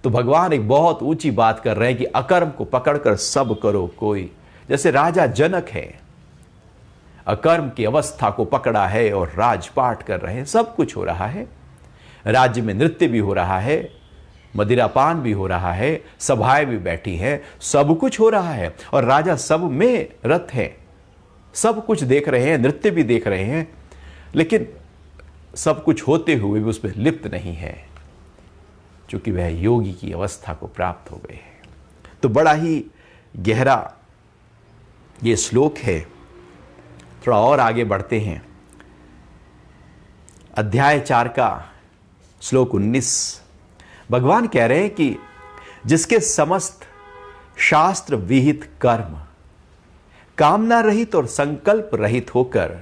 तो भगवान एक बहुत ऊंची बात कर रहे हैं कि अकर्म को पकड़कर सब करो कोई। जैसे राजा जनक है, अकर्म की अवस्था को पकड़ा है और राजपाट कर रहे हैं, सब कुछ हो रहा है, राज्य में नृत्य भी हो रहा है, मदिरापान भी हो रहा है, सभाएं भी बैठी है, सब कुछ हो रहा है और राजा सब में रत है, सब कुछ देख रहे हैं, नृत्य भी देख रहे हैं, लेकिन सब कुछ होते हुए भी उसमें लिप्त नहीं है, क्योंकि वह योगी की अवस्था को प्राप्त हो गए हैं। तो बड़ा ही गहरा ये श्लोक है। थोड़ा और आगे बढ़ते हैं। अध्याय 4 का श्लोक 19, भगवान कह रहे हैं कि जिसके समस्त शास्त्र विहित कर्म कामना रहित और संकल्प रहित होकर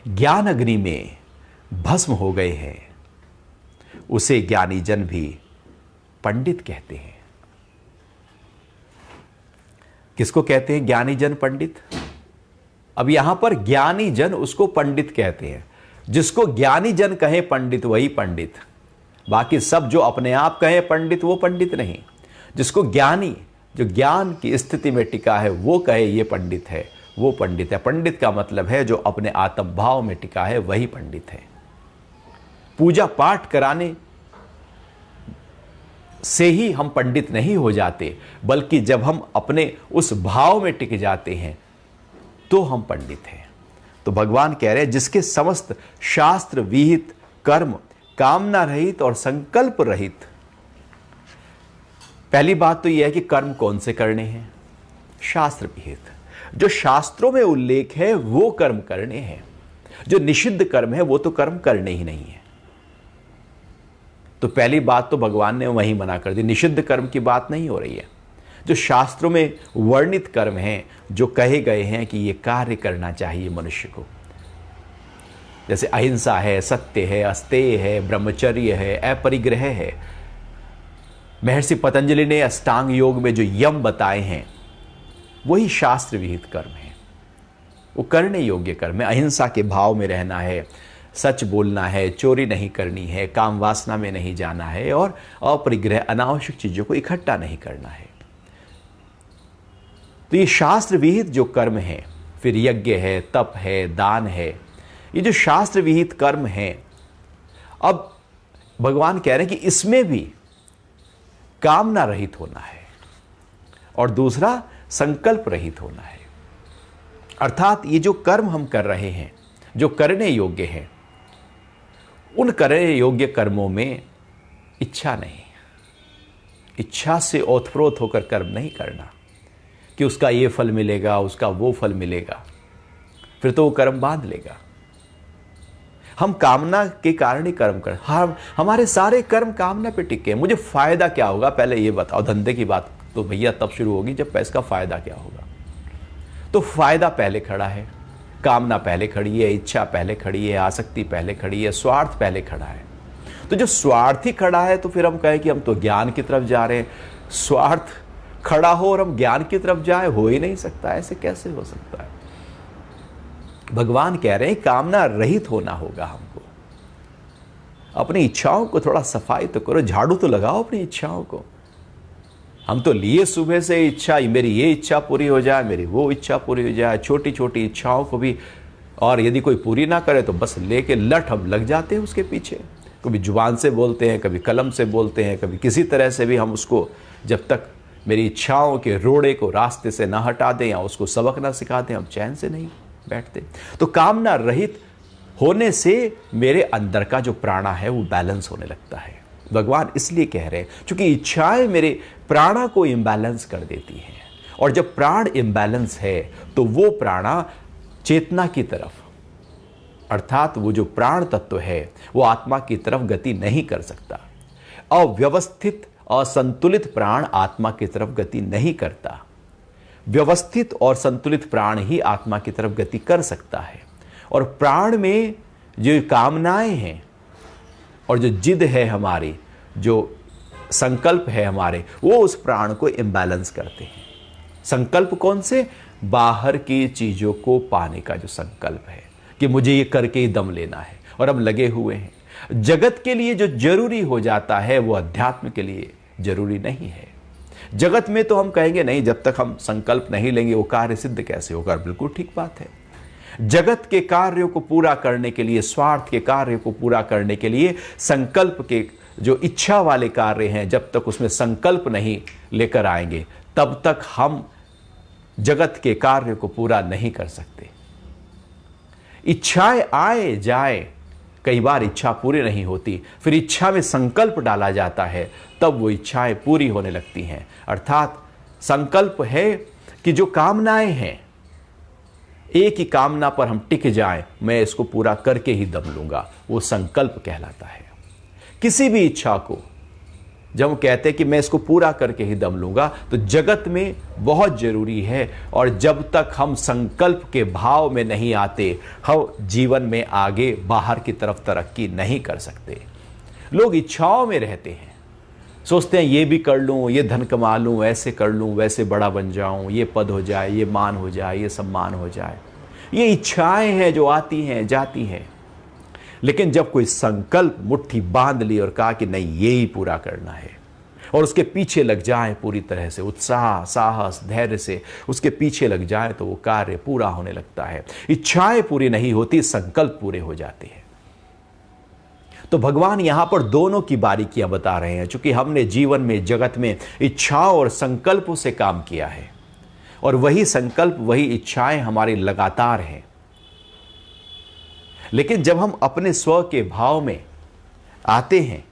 ज्ञान अग्नि में भस्म हो गए हैं, उसे ज्ञानी जन भी पंडित कहते हैं। किसको कहते हैं ज्ञानी जन पंडित? अब यहां पर ज्ञानी जन उसको पंडित कहते हैं। जिसको ज्ञानी जन कहे पंडित वही पंडित, बाकी सब जो अपने आप कहे पंडित वो पंडित नहीं। जिसको ज्ञानी, जो ज्ञान की स्थिति में टिका है, वो कहे ये पंडित है, वो पंडित है। पंडित का मतलब है जो अपने आत्म भाव में टिका है वही पंडित है। पूजा पाठ कराने से ही हम पंडित नहीं हो जाते, बल्कि जब हम अपने उस भाव में टिक जाते हैं तो हम पंडित हैं। तो भगवान कह रहे हैं जिसके समस्त शास्त्र विहित कर्म कामना रहित और संकल्प रहित। पहली बात तो यह है कि कर्म कौन से करने हैं? शास्त्र विहित। जो शास्त्रों में उल्लेख है वो कर्म करने हैं। जो निषिद्ध कर्म है वो तो कर्म करने ही नहीं है। तो पहली बात तो भगवान ने वहीं मना कर दी, निषिद्ध कर्म की बात नहीं हो रही है। जो शास्त्रों में वर्णित कर्म हैं, जो कहे गए हैं कि ये कार्य करना चाहिए मनुष्य को, जैसे अहिंसा है, सत्य है, अस्तेय है, ब्रह्मचर्य है, अपरिग्रह है। महर्षि पतंजलि ने अष्टांग योग में जो यम बताए हैं वही शास्त्र विहित कर्म है, वो करने योग्य कर्म है। अहिंसा के भाव में रहना है, सच बोलना है, चोरी नहीं करनी है, काम वासना में नहीं जाना है और अपरिग्रह अनावश्यक चीजों को इकट्ठा नहीं करना है। तो ये शास्त्र विहित जो कर्म है, फिर यज्ञ है, तप है, दान है, ये जो शास्त्र विहित कर्म है, अब भगवान कह रहे हैं कि इसमें भी कामना रहित होना है और दूसरा संकल्प रहित होना है। अर्थात ये जो कर्म हम कर रहे हैं, जो करने योग्य हैं, उन करने योग्य कर्मों में इच्छा नहीं, इच्छा से ओतप्रोत होकर कर्म नहीं करना कि उसका ये फल मिलेगा, उसका वो फल मिलेगा, फिर तो वो कर्म बांध लेगा। हम कामना के कारण ही कर्म कर, हमारे सारे कर्म कामना पे टिके हैं। मुझे फायदा क्या होगा पहले ये बताओ। धंधे की बात तो भैया तब शुरू होगी जब पैसे का फायदा क्या होगा। तो फायदा पहले खड़ा है, कामना पहले खड़ी है, इच्छा पहले खड़ी है, आसक्ति पहले खड़ी है, स्वार्थ पहले खड़ा है। तो जो स्वार्थी खड़ा है तो फिर हम कहें कि हम तो ज्ञान की तरफ जा रहे हैं। स्वार्थ खड़ा हो और हम ज्ञान की तरफ जाए, हो ही नहीं सकता। ऐसे कैसे हो सकता है? भगवान कह रहे हैं कामना रहित होना होगा हमको। अपनी इच्छाओं को थोड़ा सफाई तो करो, झाड़ू तो लगाओ अपनी इच्छाओं को। हम तो लिए सुबह से इच्छा, मेरी ये इच्छा पूरी हो जाए, मेरी वो इच्छा पूरी हो जाए, छोटी छोटी इच्छाओं को भी, और यदि कोई पूरी ना करे तो बस लेके लट हम लग जाते हैं उसके पीछे। कभी जुबान से बोलते हैं, कभी कलम से बोलते हैं, कभी किसी तरह से भी हम उसको, जब तक मेरी इच्छाओं के रोड़े को रास्ते से ना हटा दें या उसको सबक ना सिखा दें, हम चैन से नहीं बैठते। तो कामना रहित होने से मेरे अंदर का जो प्राणा है वो बैलेंस होने लगता है। भगवान इसलिए कह रहे हैं क्योंकि इच्छाएं मेरे प्राणा को इम्बैलेंस कर देती हैं, और जब प्राण इम्बैलेंस है तो वो प्राणा चेतना की तरफ, अर्थात वो जो प्राण तत्व है वो आत्मा की तरफ गति नहीं कर सकता। अव्यवस्थित असंतुलित प्राण आत्मा की तरफ गति नहीं करता। व्यवस्थित और संतुलित प्राण ही आत्मा की तरफ गति कर सकता है। और प्राण में जो कामनाएं हैं और जो जिद है हमारी, जो संकल्प है हमारे, वो उस प्राण को इम्बैलेंस करते हैं। संकल्प कौन से? बाहर की चीजों को पाने का जो संकल्प है कि मुझे ये करके ही दम लेना है, और हम लगे हुए हैं। जगत के लिए जो जरूरी हो जाता है वो अध्यात्म के लिए जरूरी नहीं है। जगत में तो हम कहेंगे नहीं, जब तक हम संकल्प नहीं लेंगे वो कार्य सिद्ध कैसे होगा। बिल्कुल ठीक बात है। जगत के कार्यों को पूरा करने के लिए, स्वार्थ के कार्य को पूरा करने के लिए संकल्प के जो इच्छा वाले कार्य हैं, जब तक उसमें संकल्प नहीं लेकर आएंगे तब तक हम जगत के कार्य को पूरा नहीं कर सकते। इच्छाएं आए जाए, कई बार इच्छा पूरी नहीं होती, फिर इच्छा में संकल्प डाला जाता है, तब वो इच्छाएं पूरी होने लगती हैं। अर्थात संकल्प है कि जो कामनाएं हैं, एक ही कामना पर हम टिक जाएं, मैं इसको पूरा करके ही दम लूंगा, वो संकल्प कहलाता है। किसी भी इच्छा को जब हम कहते हैं कि मैं इसको पूरा करके ही दम लूंगा, तो जगत में बहुत जरूरी है। और जब तक हम संकल्प के भाव में नहीं आते, हम जीवन में आगे बाहर की तरफ तरक्की नहीं कर सकते। लोग इच्छाओं में रहते हैं, सोचते हैं ये भी कर लूं, ये धन कमा लूं, ऐसे कर लूं, वैसे बड़ा बन जाऊं, ये पद हो जाए, ये मान हो जाए, ये सम्मान हो जाए। ये इच्छाएं हैं जो आती हैं जाती हैं। लेकिन जब कोई संकल्प मुट्ठी बांध ली और कहा कि नहीं ये ही पूरा करना है, और उसके पीछे लग जाए पूरी तरह से, उत्साह, साहस, धैर्य से उसके पीछे लग जाए, तो वो कार्य पूरा होने लगता है। इच्छाएं पूरी नहीं होती, संकल्प पूरे हो जाते हैं। तो भगवान यहां पर दोनों की बारीकियां बता रहे हैं। चूंकि हमने जीवन में, जगत में इच्छाओं और संकल्पों से काम किया है, और वही संकल्प, वही इच्छाएं हमारी लगातार हैं। लेकिन जब हम अपने स्व के भाव में आते हैं,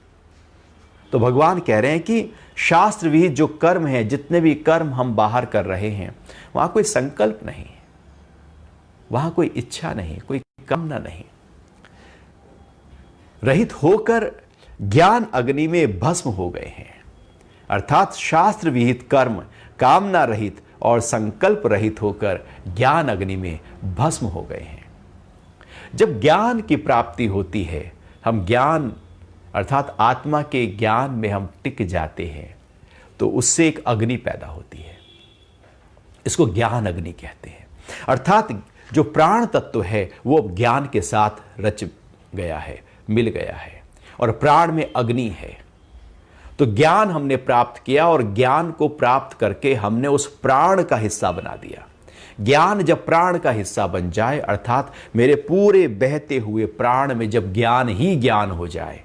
तो भगवान कह रहे हैं कि शास्त्र विहित जो कर्म है, जितने भी कर्म हम बाहर कर रहे हैं, वहां कोई संकल्प नहीं, वहां कोई इच्छा नहीं, कोई कामना नहीं। रहित होकर ज्ञान अग्नि में भस्म हो गए हैं। अर्थात शास्त्र विहित कर्म कामना रहित और संकल्प रहित होकर ज्ञान अग्नि में भस्म हो गए हैं। जब ज्ञान की प्राप्ति होती है, हम ज्ञान अर्थात आत्मा के ज्ञान में हम टिक जाते हैं, तो उससे एक अग्नि पैदा होती है। इसको ज्ञान अग्नि कहते हैं। अर्थात जो प्राण तत्व है वो ज्ञान के साथ रच गया है, मिल गया है, और प्राण में अग्नि है। तो ज्ञान हमने प्राप्त किया, और ज्ञान को प्राप्त करके हमने उस प्राण का हिस्सा बना दिया। ज्ञान जब प्राण का हिस्सा बन जाए, अर्थात मेरे पूरे बहते हुए प्राण में जब ज्ञान ही ज्ञान हो जाए,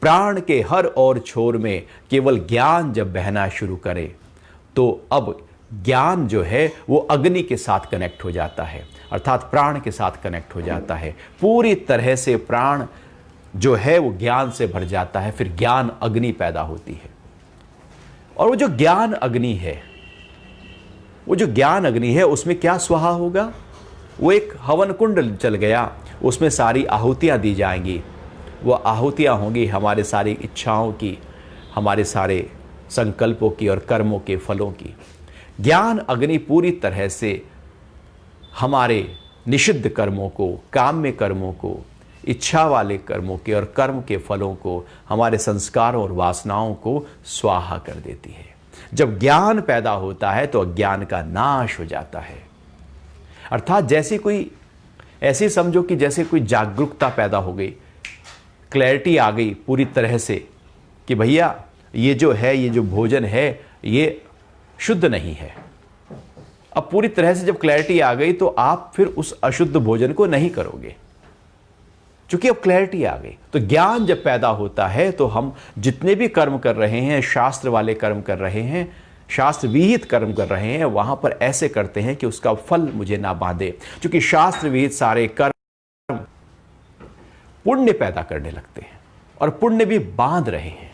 प्राण के हर और छोर में केवल ज्ञान जब बहना शुरू करे, तो अब ज्ञान जो है वो अग्नि के साथ कनेक्ट हो जाता है, अर्थात प्राण के साथ कनेक्ट हो जाता है। पूरी तरह से प्राण जो है वो ज्ञान से भर जाता है। फिर ज्ञान अग्नि पैदा होती है। और वो जो ज्ञान अग्नि है, वो जो ज्ञान अग्नि है, उसमें क्या स्वाहा होगा? वो एक हवन कुंड चल गया, उसमें सारी आहुतियां दी जाएंगी। वो आहुतियां होंगी हमारे सारी इच्छाओं की, हमारे सारे संकल्पों की और कर्मों के फलों की। ज्ञान अग्नि पूरी तरह से हमारे निषिद्ध कर्मों को, काम्य कर्मों को, इच्छा वाले कर्मों के और कर्म के फलों को, हमारे संस्कारों और वासनाओं को स्वाहा कर देती है। जब ज्ञान पैदा होता है तो अज्ञान का नाश हो जाता है। अर्थात जैसे कोई, ऐसे समझो कि जैसे कोई जागरूकता पैदा हो गई, क्लैरिटी आ गई पूरी तरह से कि भैया ये जो है, ये जो भोजन है, ये शुद्ध नहीं है। अब पूरी तरह से जब क्लैरिटी आ गई तो आप फिर उस अशुद्ध भोजन को नहीं करोगे, क्योंकि अब क्लैरिटी आ गई। तो ज्ञान जब पैदा होता है तो हम जितने भी कर्म कर रहे हैं, शास्त्र वाले कर्म कर रहे हैं, शास्त्र विहित कर्म कर रहे हैं, वहां पर ऐसे करते हैं कि उसका फल मुझे ना बांधे, क्योंकि शास्त्र विहित सारे कर्म पुण्य पैदा करने लगते हैं और पुण्य भी बांध रहे हैं।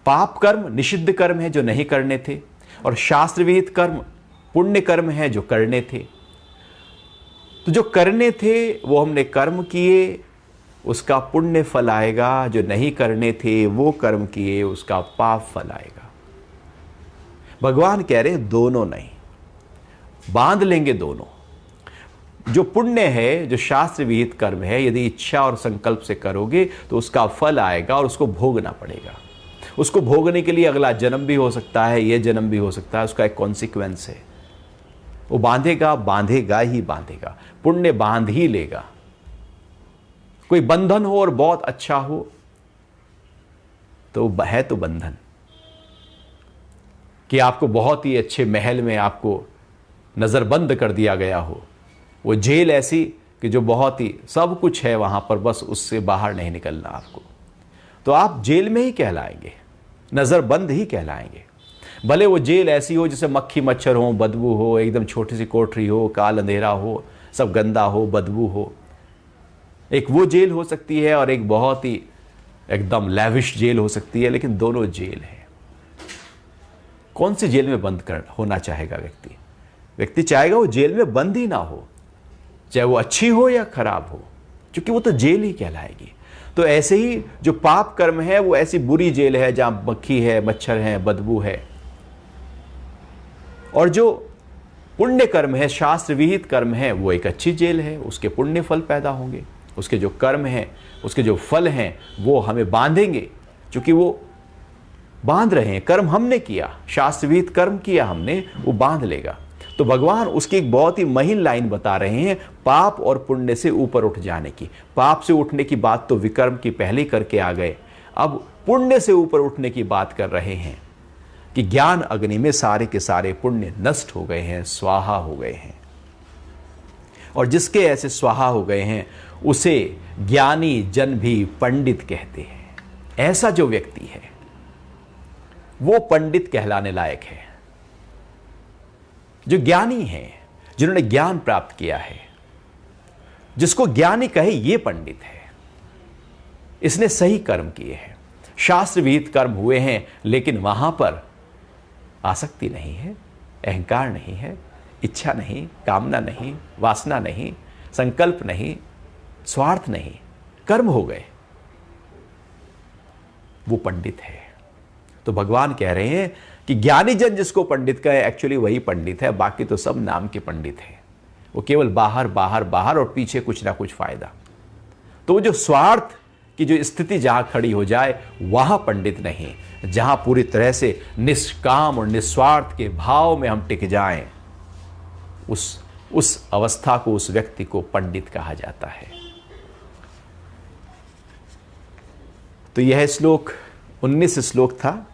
पाप कर्म निषिद्ध कर्म है जो नहीं करने थे, और शास्त्र विहित कर्म पुण्य कर्म है जो करने थे। तो जो करने थे वो हमने कर्म किए, उसका पुण्य फल आएगा। जो नहीं करने थे वो कर्म किए, उसका पाप फल आएगा। भगवान कह रहे हैं दोनों नहीं, बांध लेंगे दोनों। जो पुण्य है, जो शास्त्र विहित कर्म है, यदि इच्छा और संकल्प से करोगे तो उसका फल आएगा और उसको भोगना पड़ेगा। उसको भोगने के लिए अगला जन्म भी हो सकता है, यह जन्म भी हो सकता है, उसका एक कॉन्सिक्वेंस है। वो बांधेगा, बांधेगा ही बांधेगा, पुण्य बांध ही लेगा। कोई बंधन हो और बहुत अच्छा हो तो है तो बंधन कि आपको बहुत ही अच्छे महल में आपको नजरबंद कर दिया गया हो, वो जेल ऐसी कि जो बहुत ही सब कुछ है वहां पर, बस उससे बाहर नहीं निकलना आपको, तो आप जेल में ही कहलाएंगे, नजरबंद ही कहलाएंगे। भले वो जेल ऐसी हो जिसमें मक्खी मच्छर हो, बदबू हो, एकदम छोटी सी कोठरी हो, काल अंधेरा हो, सब गंदा हो, बदबू हो। एक वो जेल हो सकती है और एक बहुत ही एकदम लैविश जेल हो सकती है, लेकिन दोनों जेल है। कौन सी जेल में बंद कर होना चाहेगा व्यक्ति? व्यक्ति चाहेगा वो जेल में बंद ही ना हो, चाहे वो अच्छी हो या खराब हो, क्योंकि वो तो जेल ही कहलाएगी। तो ऐसे ही जो पाप कर्म है वो ऐसी बुरी जेल है जहां मक्खी है, मच्छर है, बदबू है। और जो पुण्य कर्म है, शास्त्र विहित कर्म है, वो एक अच्छी जेल है, उसके पुण्य फल पैदा होंगे। उसके जो कर्म हैं, उसके जो फल हैं, वो हमें बांधेंगे, क्योंकि वो बांध रहे हैं। कर्म हमने किया, शास्त्र विहित कर्म किया हमने, वो बांध लेगा। तो भगवान उसकी एक बहुत ही महीन लाइन बता रहे हैं, पाप और पुण्य से ऊपर उठ जाने की। पाप से उठने की बात तो विकर्म की पहले करके आ गए, अब पुण्य से ऊपर उठने की बात कर रहे हैं कि ज्ञान अग्नि में सारे के सारे पुण्य नष्ट हो गए हैं, स्वाहा हो गए हैं। और जिसके ऐसे स्वाहा हो गए हैं उसे ज्ञानी जन भी पंडित कहते हैं। ऐसा जो व्यक्ति है वो पंडित कहलाने लायक है। जो ज्ञानी है, जिन्होंने ज्ञान प्राप्त किया है, जिसको ज्ञानी कहे ये पंडित है, इसने सही कर्म किए हैं, शास्त्र विहित कर्म हुए हैं, लेकिन वहां पर आसक्ति नहीं है, अहंकार नहीं है, इच्छा नहीं, कामना नहीं, वासना नहीं, संकल्प नहीं, स्वार्थ नहीं, कर्म हो गए, वो पंडित है। तो भगवान कह रहे हैं कि ज्ञानी जन जिसको पंडित कहे, एक्चुअली वही पंडित है, बाकी तो सब नाम के पंडित हैं। वो केवल बाहर बाहर बाहर और पीछे कुछ ना कुछ फायदा। तो वो जो स्वार्थ की जो स्थिति जहां खड़ी हो जाए वहां पंडित नहीं। जहां पूरी तरह से निष्काम और निस्वार्थ के भाव में हम टिक जाएं, उस अवस्था को, उस व्यक्ति को पंडित कहा जाता है। तो यह श्लोक 19 श्लोक था।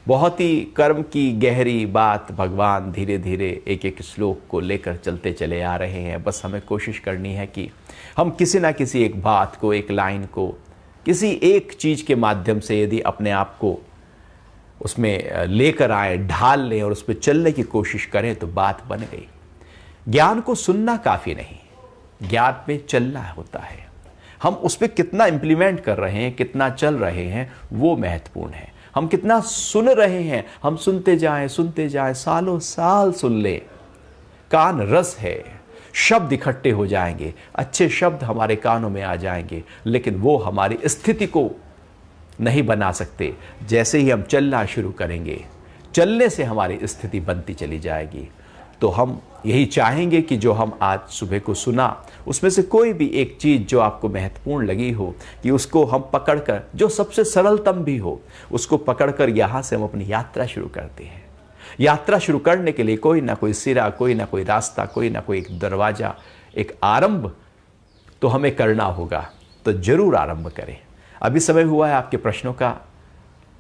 बहुत ही कर्म की गहरी बात भगवान धीरे धीरे एक एक श्लोक को लेकर चलते चले आ रहे हैं। बस हमें कोशिश करनी है कि हम किसी ना किसी एक बात को, एक लाइन को, किसी एक चीज़ के माध्यम से यदि अपने आप को उसमें लेकर आए, ढाल लें और उस पर चलने की कोशिश करें तो बात बन गई। ज्ञान को सुनना काफ़ी नहीं, ज्ञान में चलना होता है। हम उस पर कितना इम्प्लीमेंट कर रहे हैं, कितना चल रहे हैं, वो महत्वपूर्ण है। हम कितना सुन रहे हैं, हम सुनते जाएं, सालों साल सुन ले। कान रस है, शब्द इकट्ठे हो जाएंगे, अच्छे शब्द हमारे कानों में आ जाएंगे, लेकिन वो हमारी स्थिति को नहीं बना सकते। जैसे ही हम चलना शुरू करेंगे, चलने से हमारी स्थिति बनती चली जाएगी। तो हम यही चाहेंगे कि जो हम आज सुबह को सुना, उसमें से कोई भी एक चीज़ जो आपको महत्वपूर्ण लगी हो, कि उसको हम पकड़कर, जो सबसे सरलतम भी हो, उसको पकड़कर यहाँ से हम अपनी यात्रा शुरू करते हैं। यात्रा शुरू करने के लिए कोई ना कोई सिरा, कोई ना कोई रास्ता, कोई ना कोई एक दरवाज़ा, एक आरंभ तो हमें करना होगा। तो जरूर आरंभ करें। अभी समय हुआ है आपके प्रश्नों का,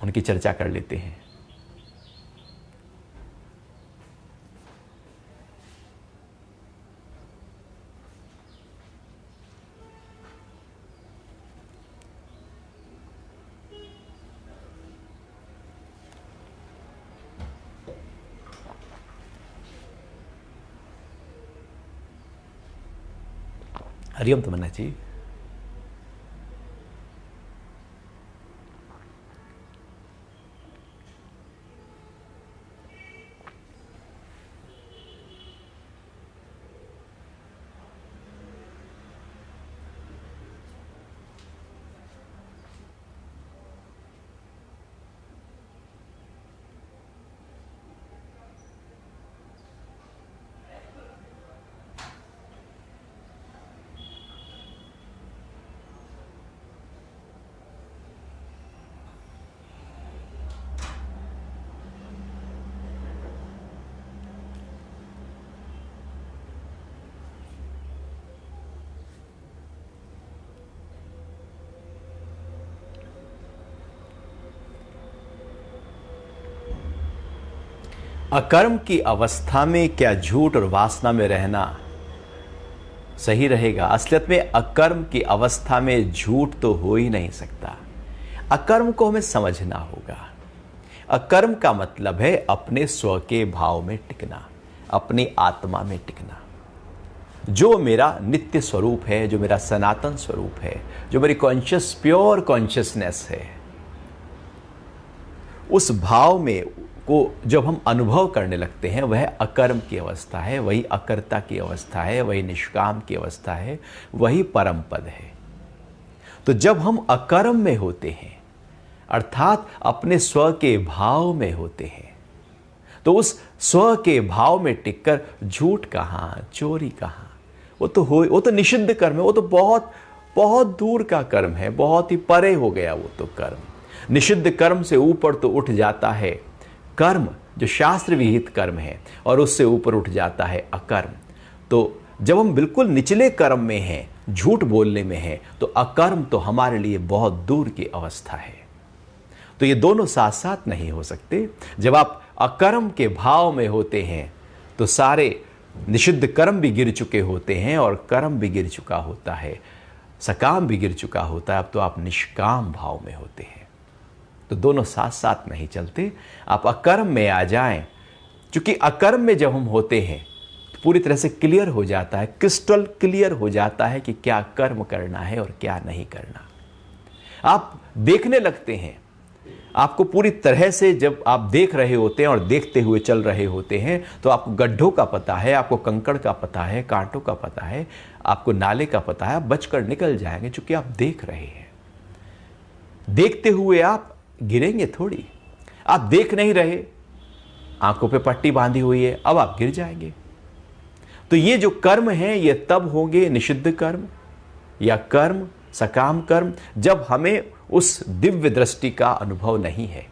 उनकी चर्चा कर लेते हैं। हरिओम तमन्ना जी। अकर्म की अवस्था में क्या झूठ और वासना में रहना सही रहेगा? असलियत में अकर्म की अवस्था में झूठ तो हो ही नहीं सकता। अकर्म को हमें समझना होगा। अकर्म का मतलब है अपने स्व के भाव में टिकना, अपनी आत्मा में टिकना। जो मेरा नित्य स्वरूप है, जो मेरा सनातन स्वरूप है, जो मेरी कॉन्शियस प्योर कॉन्शियसनेस है, उस भाव में को जब हम अनुभव करने लगते हैं, वह अकर्म की अवस्था है, वही अकर्ता की अवस्था है, वही निष्काम की अवस्था है, वही परम पद है। तो जब हम अकर्म में होते हैं, अर्थात अपने स्व के भाव में होते हैं, तो उस स्व के भाव में टिककर झूठ कहां, चोरी कहां, वो तो निषिद्ध कर्म है। वो तो बहुत बहुत दूर का कर्म है, बहुत ही परे हो गया वो तो कर्म। निषिद्ध कर्म से ऊपर तो उठ जाता है कर्म, जो शास्त्र विहित कर्म है, और उससे ऊपर उठ जाता है अकर्म। तो जब हम बिल्कुल निचले कर्म में हैं, झूठ बोलने में हैं, तो अकर्म तो हमारे लिए बहुत दूर की अवस्था है। तो ये दोनों साथ साथ नहीं हो सकते। जब आप अकर्म के भाव में होते हैं तो सारे निषिद्ध कर्म भी गिर चुके होते हैं और कर्म भी गिर चुका होता है, सकाम भी गिर चुका होता है। अब तो आप निष्काम भाव में होते हैं। तो दोनों साथ साथ नहीं चलते। आप अकर्म में आ जाएं, क्योंकि अकर्म में जब हम होते हैं तो पूरी तरह से क्लियर हो जाता है, क्रिस्टल क्लियर हो जाता है कि क्या कर्म करना है और क्या नहीं करना। आप देखने लगते हैं, आपको पूरी तरह से जब आप देख रहे होते हैं और देखते हुए चल रहे होते हैं, तो आपको गड्ढों का पता है, आपको कंकड़ का पता है, कांटों का पता है, आपको नाले का पता है। आप बचकर निकल जाएंगे, क्योंकि आप देख रहे हैं। देखते हुए आप गिरेंगे थोड़ी। आप देख नहीं रहे, आंखों पे पट्टी बांधी हुई है, अब आप गिर जाएंगे। तो ये जो कर्म है, ये तब होंगे निषिद्ध कर्म या कर्म सकाम कर्म, जब हमें उस दिव्य दृष्टि का अनुभव नहीं है।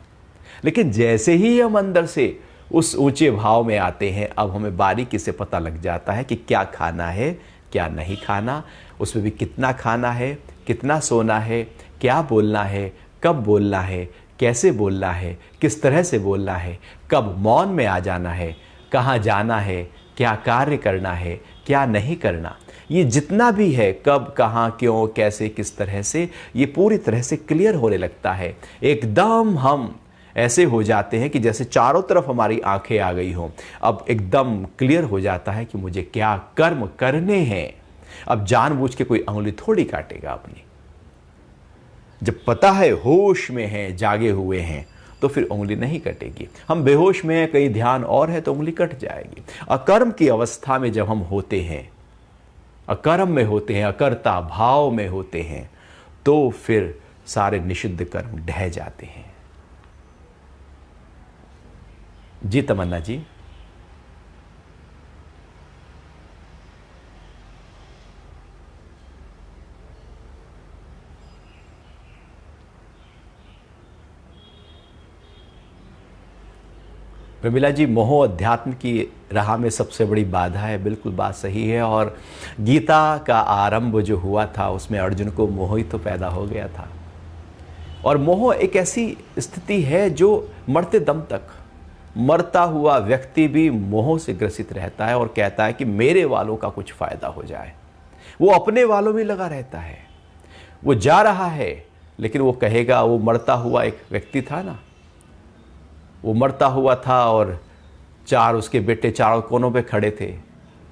लेकिन जैसे ही हम अंदर से उस ऊंचे भाव में आते हैं, अब हमें बारीकी से पता लग जाता है कि क्या खाना है, क्या नहीं खाना, उसमें भी कितना खाना है, कितना सोना है, क्या बोलना है, कब बोलना है, कैसे बोलना है, किस तरह से बोलना है, कब मौन में आ जाना है, कहाँ जाना है, क्या कार्य करना है, क्या नहीं करना। ये जितना भी है, कब, कहाँ, क्यों, कैसे, किस तरह से, ये पूरी तरह से क्लियर होने लगता है। एकदम हम ऐसे हो जाते हैं कि जैसे चारों तरफ हमारी आंखें आ गई हों। अब एकदम क्लियर हो जाता है कि मुझे क्या कर्म करने हैं। अब जानबूझ के कोई उंगली थोड़ी काटेगा अपनी। जब पता है, होश में है, जागे हुए हैं, तो फिर उंगली नहीं कटेगी। हम बेहोश में हैं, कहीं ध्यान और है, तो उंगली कट जाएगी। अकर्म की अवस्था में जब हम होते हैं, अकर्म में होते हैं, अकर्ता भाव में होते हैं, तो फिर सारे निषिद्ध कर्म ढह जाते हैं। जी तमन्ना जी। प्रमिला जी, मोह अध्यात्म की राह में सबसे बड़ी बाधा है। बिल्कुल बात सही है। और गीता का आरंभ जो हुआ था, उसमें अर्जुन को मोह ही तो पैदा हो गया था। और मोह एक ऐसी स्थिति है जो मरते दम तक, मरता हुआ व्यक्ति भी मोह से ग्रसित रहता है और कहता है कि मेरे वालों का कुछ फायदा हो जाए। वो अपने वालों में लगा रहता है। वो जा रहा है, लेकिन वो कहेगा, वो मरता हुआ एक व्यक्ति था ना, वो मरता हुआ था और चार उसके बेटे चारों कोनों पे खड़े थे।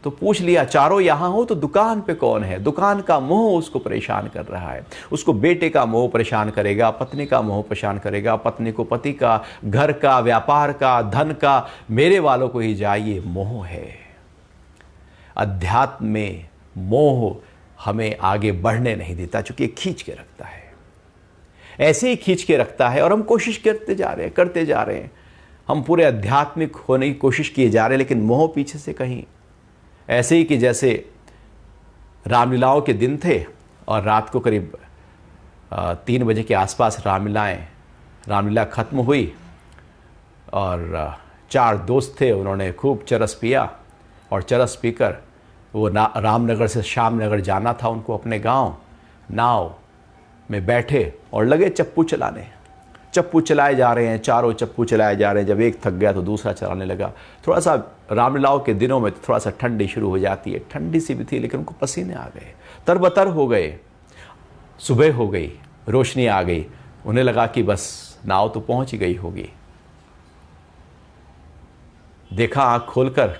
तो पूछ लिया चारों यहां हो तो दुकान पे कौन है। दुकान का मोह उसको परेशान कर रहा है। उसको बेटे का मोह परेशान करेगा, पत्नी का मोह परेशान करेगा, पत्नी को पति का, घर का, व्यापार का, धन का, मेरे वालों को ही जाइए, मोह है। अध्यात्म में मोह हमें आगे बढ़ने नहीं देता, क्योंकि खींच के रखता है, ऐसे ही खींच के रखता है। और हम कोशिश करते जा रहे हैं, हम पूरे आध्यात्मिक होने की कोशिश किए जा रहे हैं, लेकिन मोह पीछे से कहीं। ऐसे ही कि जैसे रामलीलाओं के दिन थे और रात को करीब 3 बजे के आसपास रामलीला खत्म हुई और 4 दोस्त थे, उन्होंने खूब चरस पिया और चरस पीकर वो रामनगर से श्यामनगर जाना था उनको, अपने गांव। नाव में बैठे और लगे चप्पू चलाने। चप्पू चलाए जा रहे हैं, चारों चप्पू चलाए जा रहे हैं। जब एक थक गया तो दूसरा चलाने लगा। थोड़ा सा रामलीलाओं के दिनों में थोड़ा सा ठंडी शुरू हो जाती है, ठंडी सी भी थी, लेकिन उनको पसीने आ गए, तरबतर हो गए। सुबह हो गई, रोशनी आ गई, उन्हें लगा कि बस नाव तो पहुंच ही गई होगी। देखा आंख खोलकर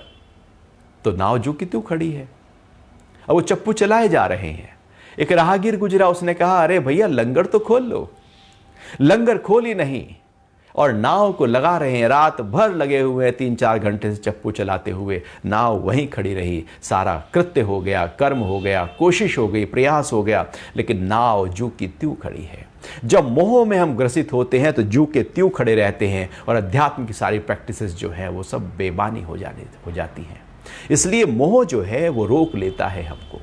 तो नाव जू की त्यों खड़ी है। अब वो चप्पू चलाए जा रहे हैं। एक राहगीर गुजरा, उसने कहा, अरे भैया लंगर तो खोल लो। लंगर खोल ही नहीं और नाव को लगा रहे हैं। रात भर लगे हुए हैं, 3-4 घंटे से चप्पू चलाते हुए। नाव वहीं खड़ी रही। सारा कृत्य हो गया, कर्म हो गया, कोशिश हो गई, प्रयास हो गया, लेकिन नाव जू की त्यों खड़ी है। जब मोह में हम ग्रसित होते हैं तो जू के त्यों खड़े रहते हैं और अध्यात्म की सारी प्रैक्टिसेस जो है वो सब बेबानी हो जाती हैं। इसलिए मोह जो है वो रोक लेता है हमको।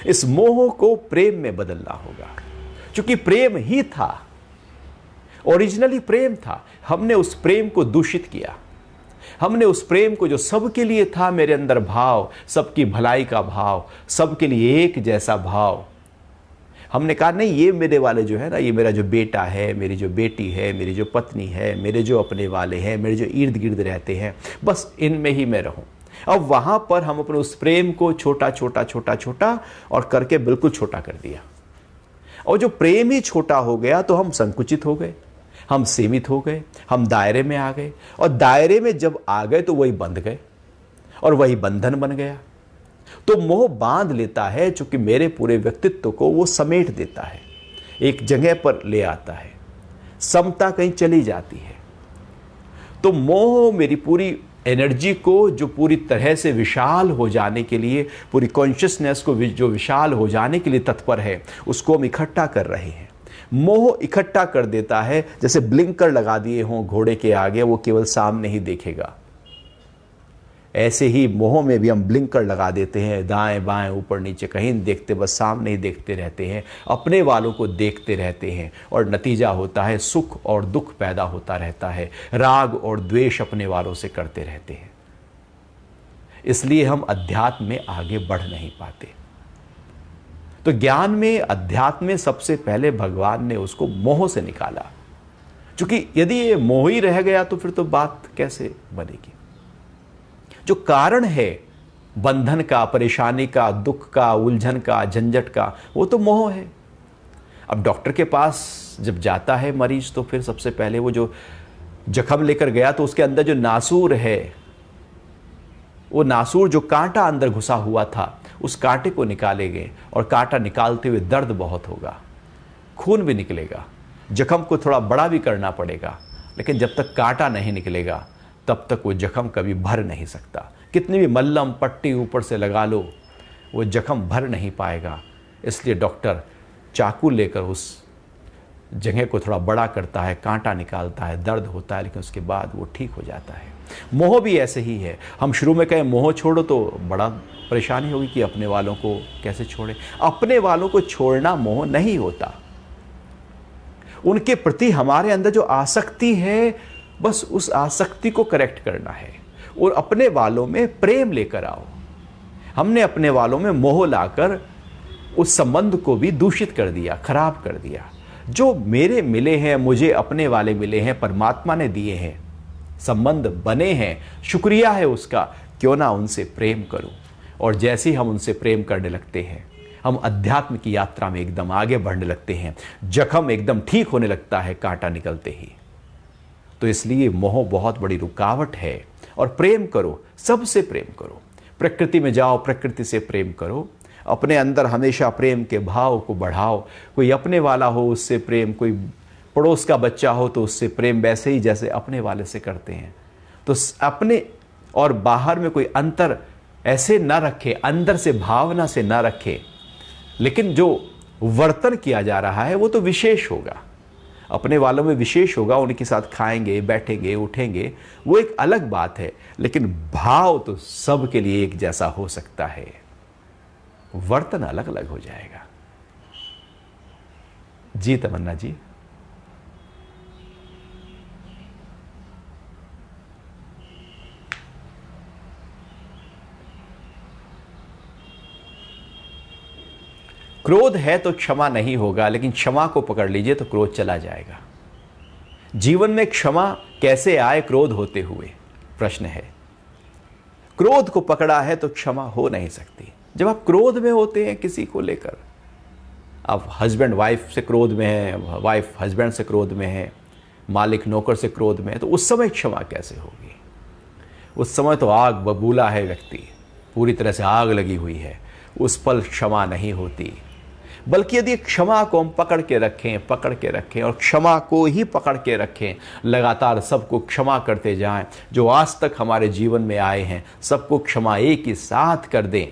इस मोह को प्रेम में बदलना होगा, क्योंकि प्रेम ही था, ओरिजिनली प्रेम था। हमने उस प्रेम को दूषित किया। हमने उस प्रेम को जो सबके लिए था, मेरे अंदर भाव, सबकी भलाई का भाव, सबके लिए एक जैसा भाव, हमने कहा नहीं, ये मेरे वाले जो है ना, ये मेरा जो बेटा है, मेरी जो बेटी है, मेरी जो पत्नी है, मेरे जो अपने वाले हैं, मेरे जो इर्द गिर्द रहते हैं, बस इनमें ही मैं रहूं। अब वहां पर हम अपने उस प्रेम को छोटा और करके बिल्कुल छोटा कर दिया। और जो प्रेम ही छोटा हो गया तो हम संकुचित हो गए, हम सीमित हो गए, हम दायरे में आ गए। और दायरे में जब आ गए तो वही बंध गए और वही बंधन बन गया। तो मोह बांध लेता है, चूंकि मेरे पूरे व्यक्तित्व को वो समेट देता है, एक जगह पर ले आता है, समता कहीं चली जाती है। तो मोह मेरी पूरी एनर्जी को, जो पूरी तरह से विशाल हो जाने के लिए, पूरी कॉन्शियसनेस को जो विशाल हो जाने के लिए तत्पर है, उसको हम इकट्ठा कर रहे हैं। मोह इकट्ठा कर देता है, जैसे ब्लिंकर लगा दिए हों घोड़े के आगे, वो केवल सामने ही देखेगा। ऐसे ही मोह में भी हम ब्लिंकर लगा देते हैं, दाएं बाएं ऊपर नीचे कहीं देखते, बस सामने ही देखते रहते हैं, अपने वालों को देखते रहते हैं। और नतीजा होता है सुख और दुख पैदा होता रहता है, राग और द्वेष अपने वालों से करते रहते हैं। इसलिए हम अध्यात्म में आगे बढ़ नहीं पाते। तो ज्ञान में, अध्यात्म में सबसे पहले भगवान ने उसको मोह से निकाला, क्योंकि यदि ये मोह ही रह गया तो फिर तो बात कैसे बनेगी। जो कारण है बंधन का, परेशानी का, दुख का, उलझन का, झंझट का, वो तो मोह है। अब डॉक्टर के पास जब जाता है मरीज, तो फिर सबसे पहले वो जो जख्म लेकर गया तो उसके अंदर जो नासूर है, वो नासूर जो कांटा अंदर घुसा हुआ था, उस कांटे को निकालेंगे और कांटा निकालते हुए दर्द बहुत होगा, खून भी निकलेगा, जख्म को थोड़ा बड़ा भी करना पड़ेगा, लेकिन जब तक कांटा नहीं निकलेगा तब तक वो जख्म कभी भर नहीं सकता। कितनी भी मल्लम पट्टी ऊपर से लगा लो, वो जख्म भर नहीं पाएगा। इसलिए डॉक्टर चाकू लेकर उस जगह को थोड़ा बड़ा करता है, कांटा निकालता है, दर्द होता है, लेकिन उसके बाद वो ठीक हो जाता है। मोह भी ऐसे ही है। हम शुरू में कहें मोह छोड़ो तो बड़ा परेशानी होगी कि अपने वालों को कैसे छोड़े। अपने वालों को छोड़ना मोह नहीं होता। उनके प्रति हमारे अंदर जो आसक्ति है, बस उस आसक्ति को करेक्ट करना है और अपने वालों में प्रेम लेकर आओ। हमने अपने वालों में मोह लाकर उस संबंध को भी दूषित कर दिया, खराब कर दिया। जो मेरे मिले हैं, मुझे अपने वाले मिले हैं, परमात्मा ने दिए हैं, संबंध बने हैं, शुक्रिया है उसका, क्यों ना उनसे प्रेम करूं। और जैसे ही हम उनसे प्रेम करने लगते हैं, हम अध्यात्म की यात्रा में एकदम आगे बढ़ने लगते हैं। जख्म एकदम ठीक होने लगता है कांटा निकलते ही। तो इसलिए मोह बहुत बड़ी रुकावट है। और प्रेम करो, सबसे प्रेम करो। प्रकृति में जाओ, प्रकृति से प्रेम करो, अपने अंदर हमेशा प्रेम के भाव को बढ़ाओ। कोई अपने वाला हो उससे प्रेम, कोई पड़ोस का बच्चा हो तो उससे प्रेम वैसे ही जैसे अपने वाले से करते हैं। तो अपने और बाहर में कोई अंतर ऐसे ना रखे, अंदर से भावना से ना रखे, लेकिन जो वर्तन किया जा रहा है वो तो विशेष होगा, अपने वालों में विशेष होगा, उनके साथ खाएंगे, बैठेंगे, उठेंगे, वो एक अलग बात है, लेकिन भाव तो सबके लिए एक जैसा हो सकता है, वर्तन अलग अलग हो जाएगा। जी तमन्ना जी। क्रोध है तो क्षमा नहीं होगा, लेकिन क्षमा को पकड़ लीजिए तो क्रोध चला जाएगा। जीवन में क्षमा कैसे आए क्रोध होते हुए, प्रश्न है। क्रोध को पकड़ा है तो क्षमा हो नहीं सकती। जब आप क्रोध में होते हैं किसी को लेकर, आप हस्बैंड वाइफ से क्रोध में है, वाइफ हस्बैंड से क्रोध में है, मालिक नौकर से क्रोध में है, तो उस समय क्षमा कैसे होगी? उस समय तो आग बबूला है, व्यक्ति पूरी तरह से आग लगी हुई है, उस पल क्षमा नहीं होती। बल्कि यदि क्षमा को हम पकड़ के रखें और क्षमा को ही पकड़ के रखें, लगातार सबको क्षमा करते जाएं, जो आज तक हमारे जीवन में आए हैं सबको क्षमा एक ही साथ कर दें,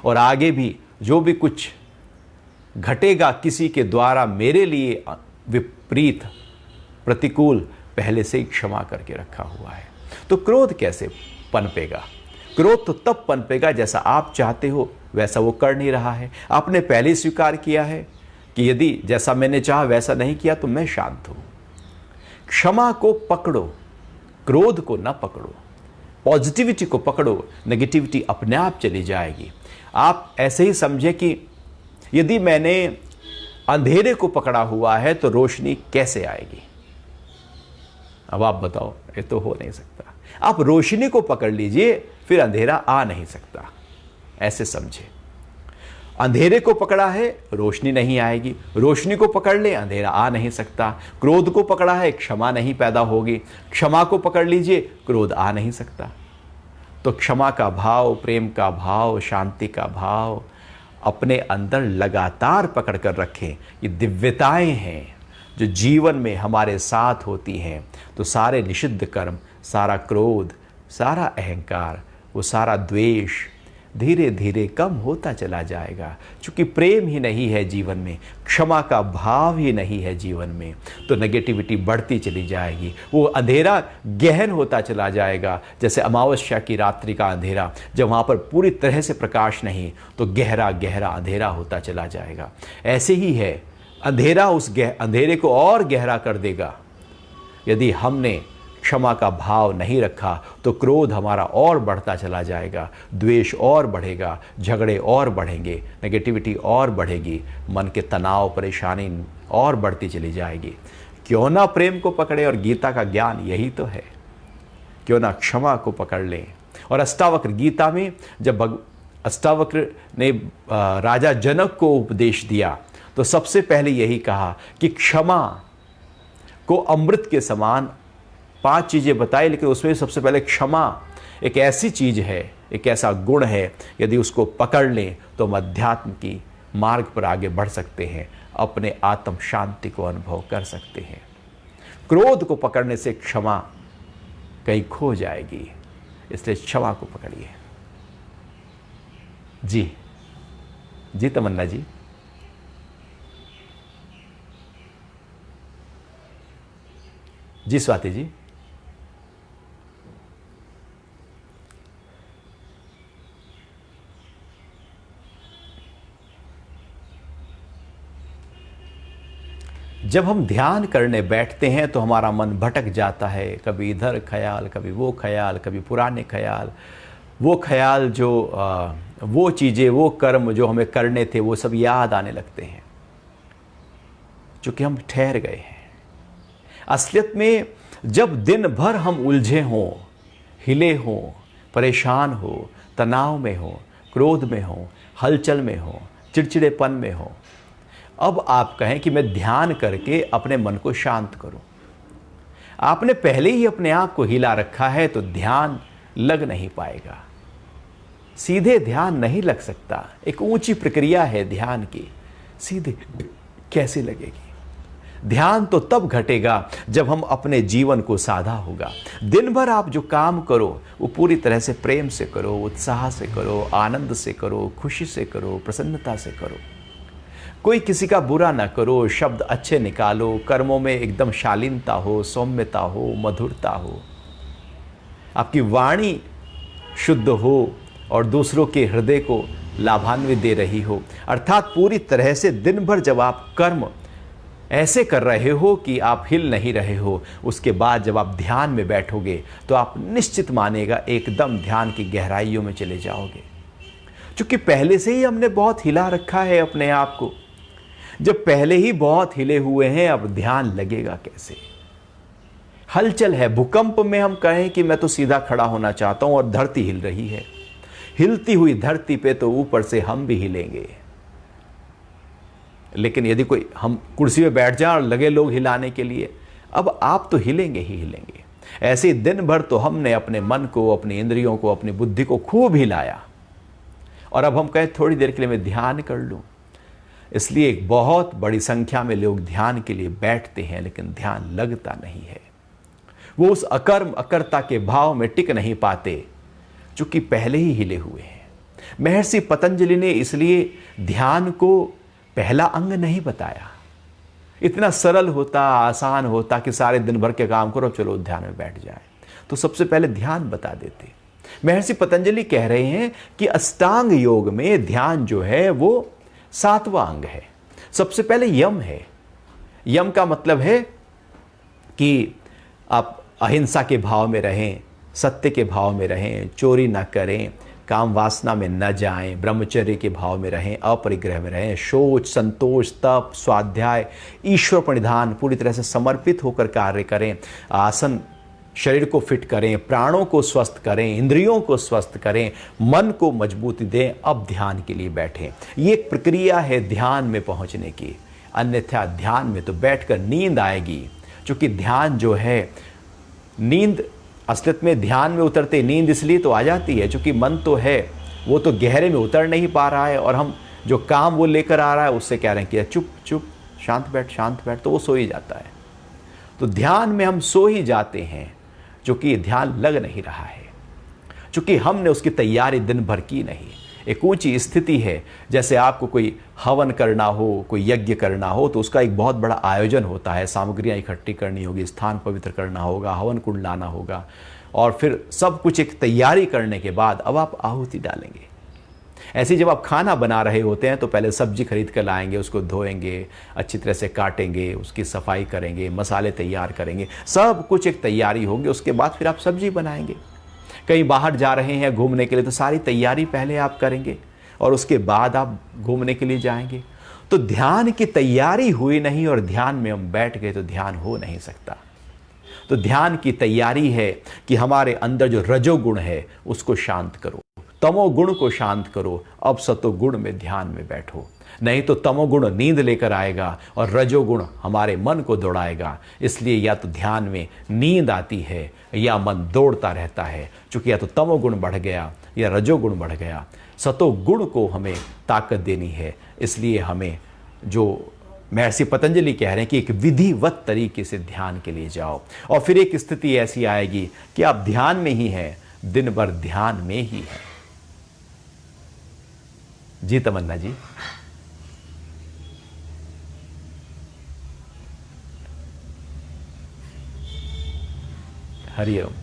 और आगे भी जो भी कुछ घटेगा किसी के द्वारा मेरे लिए विपरीत, प्रतिकूल, पहले से ही क्षमा करके रखा हुआ है, तो क्रोध कैसे पनपेगा? क्रोध तो तब पनपेगा जैसा आप चाहते हो वैसा वो कर नहीं रहा है। आपने पहले ही स्वीकार किया है कि यदि जैसा मैंने चाहा वैसा नहीं किया तो मैं शांत हूं। क्षमा को पकड़ो, क्रोध को ना पकड़ो, पॉजिटिविटी को पकड़ो, नेगेटिविटी अपने आप चली जाएगी। आप ऐसे ही समझे कि यदि मैंने अंधेरे को पकड़ा हुआ है तो रोशनी कैसे आएगी? अब आप बताओ, ये तो हो नहीं सकता। आप रोशनी को पकड़ लीजिए, फिर अंधेरा आ नहीं सकता, ऐसे समझे। अंधेरे को पकड़ा है, रोशनी नहीं आएगी, रोशनी को पकड़ ले, अंधेरा आ नहीं सकता। क्रोध को पकड़ा है, क्षमा नहीं पैदा होगी, क्षमा को पकड़ लीजिए, क्रोध आ नहीं सकता। तो क्षमा का भाव, प्रेम का भाव, शांति का भाव अपने अंदर लगातार पकड़ कर रखें। ये दिव्यताएं हैं जो जीवन में हमारे साथ होती हैं। तो सारे निषिद्ध कर्म, सारा क्रोध, सारा अहंकार, वो सारा द्वेष धीरे धीरे कम होता चला जाएगा। क्योंकि प्रेम ही नहीं है जीवन में, क्षमा का भाव ही नहीं है जीवन में, तो नेगेटिविटी बढ़ती चली जाएगी। वो अंधेरा गहन होता चला जाएगा, जैसे अमावस्या की रात्रि का अंधेरा, जब वहाँ पर पूरी तरह से प्रकाश नहीं तो गहरा गहरा अंधेरा होता चला जाएगा। ऐसे ही है, अंधेरा उस अंधेरे को और गहरा कर देगा। यदि हमने क्षमा का भाव नहीं रखा तो क्रोध हमारा और बढ़ता चला जाएगा, द्वेष और बढ़ेगा, झगड़े और बढ़ेंगे, नेगेटिविटी और बढ़ेगी, मन के तनाव, परेशानी और बढ़ती चली जाएगी। क्यों ना प्रेम को पकड़े, और गीता का ज्ञान यही तो है। क्यों ना क्षमा को पकड़ लें। और अष्टावक्र गीता में जब अष्टावक्र ने राजा जनक को उपदेश दिया तो सबसे पहले यही कहा कि क्षमा को अमृत के समान 5 चीज़ें बताई, लेकिन उसमें सबसे पहले क्षमा एक ऐसी चीज़ है, एक ऐसा गुण है, यदि उसको पकड़ लें तो हम अध्यात्म की मार्ग पर आगे बढ़ सकते हैं, अपने आत्म शांति को अनुभव कर सकते हैं। क्रोध को पकड़ने से क्षमा कहीं खो जाएगी, इसलिए क्षमा को पकड़िए। जी तमन्ना जी। जी स्वाति जी। जब हम ध्यान करने बैठते हैं तो हमारा मन भटक जाता है, कभी इधर ख्याल, कभी वो ख्याल, कभी पुराने ख्याल, वो ख्याल जो वो चीज़ें, वो कर्म जो हमें करने थे वो सब याद आने लगते हैं, चूँकि हम ठहर गए हैं। असलियत में जब दिन भर हम उलझे हों, हिले हों, परेशान हो, तनाव में हो, क्रोध में हो, हलचल में हो, चिड़चिड़ेपन में हो, अब आप कहें कि मैं ध्यान करके अपने मन को शांत करूं। आपने पहले ही अपने आप को हिला रखा है तो ध्यान लग नहीं पाएगा। सीधे ध्यान नहीं लग सकता, एक ऊंची प्रक्रिया है ध्यान की। सीधे कैसे लगेगी? ध्यान तो तब घटेगा जब हम अपने जीवन को साधा होगा। दिन भर आप जो काम करो वो पूरी तरह से प्रेम से करो, उत्साह से करो, आनंद से करो, खुशी से करो, प्रसन्नता से करो। कोई किसी का बुरा ना करो, शब्द अच्छे निकालो, कर्मों में एकदम शालीनता हो, सौम्यता हो, मधुरता हो, आपकी वाणी शुद्ध हो और दूसरों के हृदय को लाभान्वित दे रही हो। अर्थात पूरी तरह से दिन भर जब आप कर्म ऐसे कर रहे हो कि आप हिल नहीं रहे हो, उसके बाद जब आप ध्यान में बैठोगे तो आप निश्चित मानेगा एकदम ध्यान की गहराइयों में चले जाओगे। क्योंकि पहले से ही हमने बहुत हिला रखा है अपने आप को। जब पहले ही बहुत हिले हुए हैं, अब ध्यान लगेगा कैसे? हलचल है। भूकंप में हम कहें कि मैं तो सीधा खड़ा होना चाहता हूं और धरती हिल रही है। हिलती हुई धरती पे तो ऊपर से हम भी हिलेंगे। लेकिन यदि कोई हम कुर्सी में बैठ जाए और लगे लोग हिलाने के लिए, अब आप तो हिलेंगे ही हिलेंगे। ऐसे ही दिन भर तो हमने अपने मन को, अपनी इंद्रियों को, अपनी बुद्धि को खूब हिलाया, और अब हम कहें थोड़ी देर के लिए मैं ध्यान कर लूं। इसलिए एक बहुत बड़ी संख्या में लोग ध्यान के लिए बैठते हैं, लेकिन ध्यान लगता नहीं है। वो उस अकर्म अकर्ता के भाव में टिक नहीं पाते, चूंकि पहले ही हिले हुए हैं। महर्षि पतंजलि ने इसलिए ध्यान को पहला अंग नहीं बताया। इतना सरल होता, आसान होता कि सारे दिन भर के काम करो, चलो ध्यान में बैठ जाए, तो सबसे पहले ध्यान बता देते। महर्षि पतंजलि कह रहे हैं कि अष्टांग योग में ध्यान जो है वो 7वां अंग है। सबसे पहले यम है। यम का मतलब है कि आप अहिंसा के भाव में रहें, सत्य के भाव में रहें, चोरी न करें, काम वासना में न जाएं, ब्रह्मचर्य के भाव में रहें, अपरिग्रह में रहें, शोच, संतोष, तप, स्वाध्याय, ईश्वर प्रणिधान, पूरी तरह से समर्पित होकर कार्य करें, आसन शरीर को फिट करें, प्राणों को स्वस्थ करें, इंद्रियों को स्वस्थ करें, मन को मजबूती दें, अब ध्यान के लिए बैठें। ये एक प्रक्रिया है ध्यान में पहुंचने की। अन्यथा ध्यान में तो बैठकर नींद आएगी, क्योंकि ध्यान जो है, नींद असलियत में ध्यान में उतरते नींद इसलिए तो आ जाती है क्योंकि मन तो है वो तो गहरे में उतर नहीं पा रहा है, और हम जो काम वो लेकर आ रहा है उससे कह रहे हैं कि चुप चुप, शांत बैठ, तो वो सो ही जाता है। तो ध्यान में हम सो ही जाते हैं, क्योंकि ध्यान लग नहीं रहा है, क्योंकि हमने उसकी तैयारी दिन भर की नहीं। एक ऊंची स्थिति है, जैसे आपको कोई हवन करना हो, कोई यज्ञ करना हो, तो उसका एक बहुत बड़ा आयोजन होता है। सामग्रियां इकट्ठी करनी होगी, स्थान पवित्र करना होगा, हवन कुंड लाना होगा, और फिर सब कुछ एक तैयारी करने के बाद अब आप आहुति डालेंगे। ऐसे जब आप खाना बना रहे होते हैं तो पहले सब्जी खरीद कर लाएंगे, उसको धोएंगे, अच्छी तरह से काटेंगे, उसकी सफाई करेंगे, मसाले तैयार करेंगे, सब कुछ एक तैयारी होगी। उसके बाद फिर आप सब्जी बनाएंगे। कहीं बाहर जा रहे हैं घूमने के लिए तो सारी तैयारी पहले आप करेंगे और उसके बाद आप घूमने के लिए जाएंगे। तो ध्यान की तैयारी हुई नहीं और ध्यान में हम बैठ गए तो ध्यान हो नहीं सकता। तो ध्यान की तैयारी है कि हमारे अंदर जो रजोगुण है उसको शांत करो, तमोगुण को शांत करो, अब सतोगुण में ध्यान में बैठो। नहीं तो तमोगुण नींद लेकर आएगा और रजोगुण हमारे मन को दौड़ाएगा। इसलिए या तो ध्यान में नींद आती है या मन दौड़ता रहता है, क्योंकि या तो तमोगुण बढ़ गया या रजोगुण बढ़ गया। सतोगुण को हमें ताकत देनी है। इसलिए हमें जो महर्षि पतंजलि कह रहे हैं कि एक विधिवत तरीके से ध्यान के लिए जाओ, और फिर एक स्थिति ऐसी आएगी कि आप ध्यान में ही हैं, दिन भर ध्यान में ही है। जी तमन्ना जी। हरिओम।